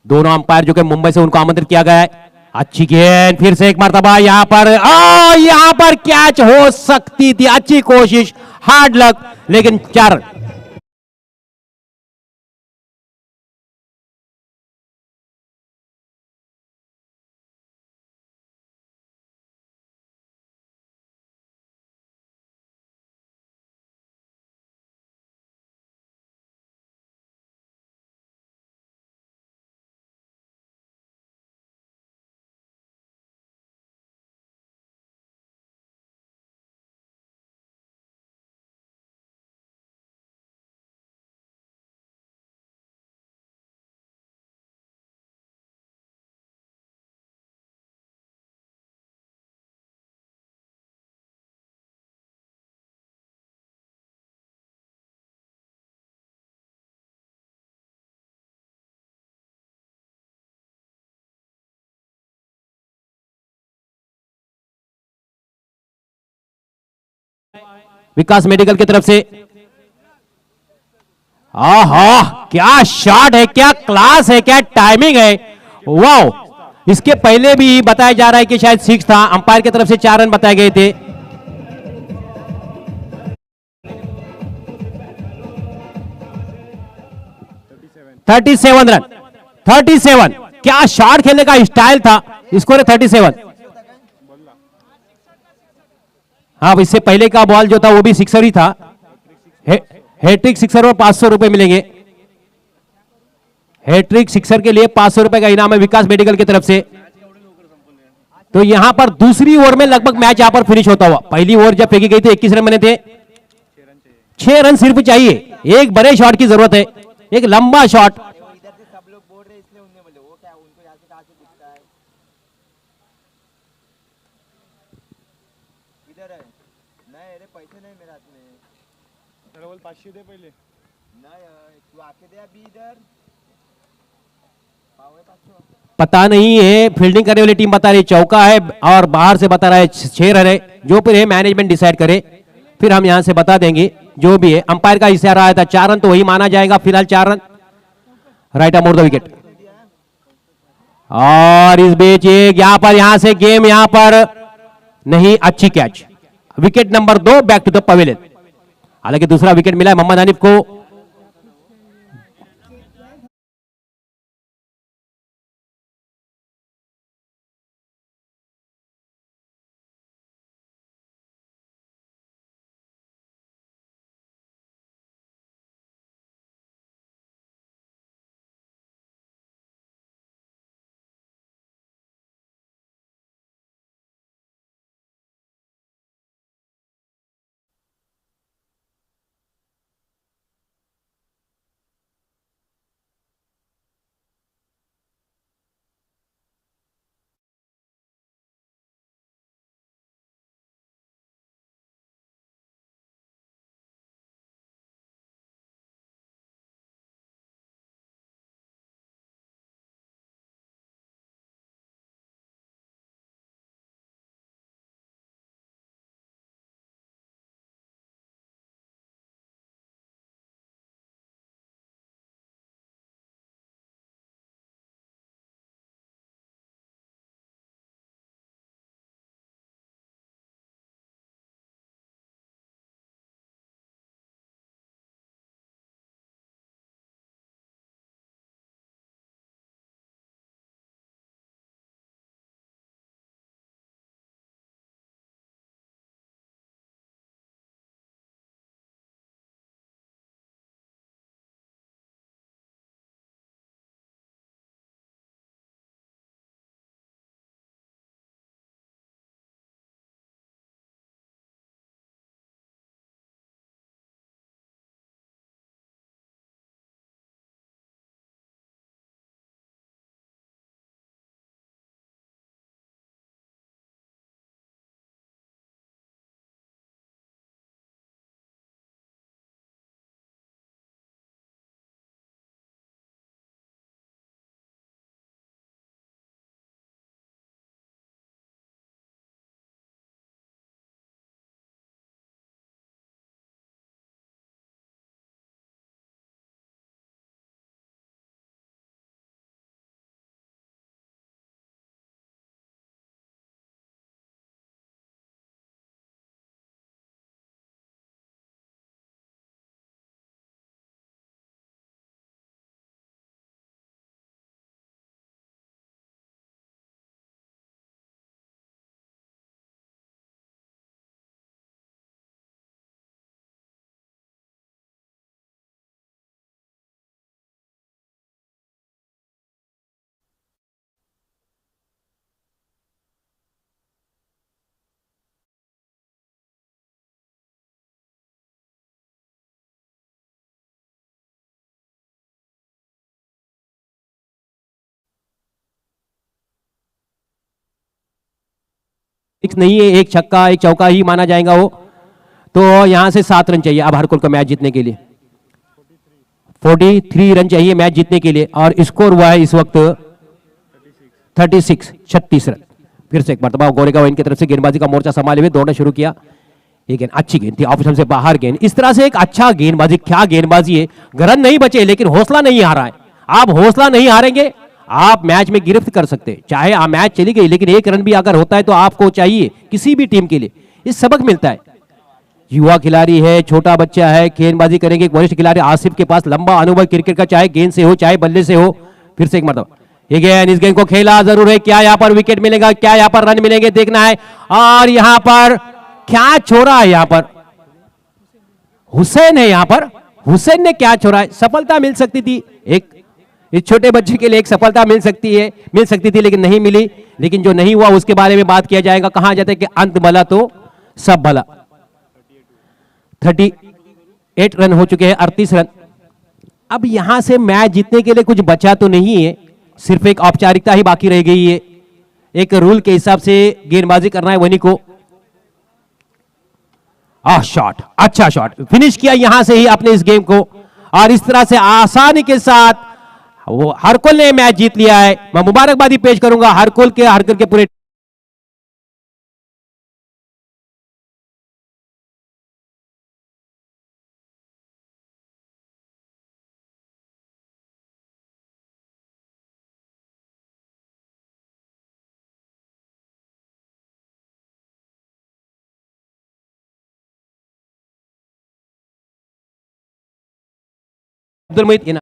दोनों अंपायर जो कि मुंबई से उनको आमंत्रित किया गया है। अच्छी गेंद, फिर से एक मर्तबा यहां पर कैच हो सकती थी, अच्छी कोशिश, हार्ड लक, लेकिन 4 विकास मेडिकल की तरफ से। आहा, क्या शॉट है, क्या क्लास है, क्या टाइमिंग है, वाओ। इसके पहले भी बताया जा रहा है कि शायद 6 था, अंपायर की तरफ से 4 रन बताए गए थे। रन 37। क्या शॉट खेलने का स्टाइल था। स्कोर है 37। हाँ, इससे पहले का बॉल जो था वो भी सिक्सर ही था। हैट्रिक सिक्सर और 500 रुपए मिलेंगे। हैट्रिक सिक्सर के लिए 500 रुपए का इनाम है विकास मेडिकल की तरफ से। तो यहां पर दूसरी ओवर में लगभग मैच यहां पर फिनिश होता हुआ, पहली ओवर जब फेंकी गई थी 21 रन बने थे, 6 रन सिर्फ चाहिए। एक बड़े शॉट की जरूरत है, एक लंबा शॉट। पता नहीं है, फील्डिंग करने वाली टीम बता रही चौका है और बाहर से बता रहा है 6 रन है। जो फिर है मैनेजमेंट डिसाइड करे, फिर हम यहां से बता देंगे जो भी है। अंपायर का इशारा आया था 4 रन, तो वही माना जाएगा। फिलहाल 4 रन, राइट अमोर द विकेट। और इस बीच यहां से गेम यहां पर नहीं, अच्छी catch. Wicket number 2, back to the pavilion. हालांकि दूसरा विकेट मिला है मोहम्मद हनीफ को। फिक्स नहीं है, एक छक्का एक चौका ही माना जाएगा वो। तो यहां से 7 रन चाहिए अब हरकुल को मैच जीतने के लिए। 43 रन चाहिए मैच जीतने के लिए और स्कोर हुआ है इस वक्त 36 रन। फिर से एक मरतबा गोरेगांव इनकी तरफ से गेंदबाजी का मोर्चा संभाले हुए दौड़ना शुरू किया। ये गेंद अच्छी गेंद थी, ऑफ स्टंप से बाहर गेंद। इस तरह से एक अच्छा गेंदबाजी, क्या गेंदबाजी है। रन नहीं बचे लेकिन हौसला नहीं हारा है। आप हौसला नहीं हारेंगे, आप मैच में गिरफ्त कर सकते हैं। चाहे आप मैच चली गई लेकिन एक रन भी अगर होता है तो आपको चाहिए, किसी भी टीम के लिए इस सबक मिलता है। युवा खिलाड़ी है, छोटा बच्चा है, गेंदबाजी करेंगे। एक वरिष्ठ खिलाड़ी आसिफ के पास लंबा अनुभव क्रिकेट का, चाहे गेंद से हो चाहे बल्ले से हो। फिर से एक मरतबा ये गेंद, इस गेंद को खेला जरूर है। क्या यहाँ पर विकेट मिलेगा, क्या यहाँ पर रन मिलेंगे, देखना है। और यहाँ पर क्या छोड़ा है, यहाँ पर हुसैन है, यहाँ पर हुसैन ने क्या छोड़ा है। सफलता मिल सकती थी, एक इस छोटे बच्चे के लिए एक सफलता मिल सकती थी, लेकिन नहीं मिली। लेकिन जो नहीं हुआ उसके बारे में बात किया जाएगा। कहा जाता है कि अंत भला तो सब भला। 38 रन हो चुके हैं, 38 रन। अब यहां से मैच जीतने के लिए कुछ बचा तो नहीं है, सिर्फ एक औपचारिकता ही बाकी रह गई है। एक रूल के हिसाब से गेंदबाजी करना है वनी को। शॉट, अच्छा शॉट, फिनिश किया यहां से ही अपने इस गेम को। और इस तरह से आसानी के साथ वो हरकुल ने मैच जीत लिया है। मैं मुबारकबादी पेश करूंगा हरकुल के पूरे अब्दुल मुईद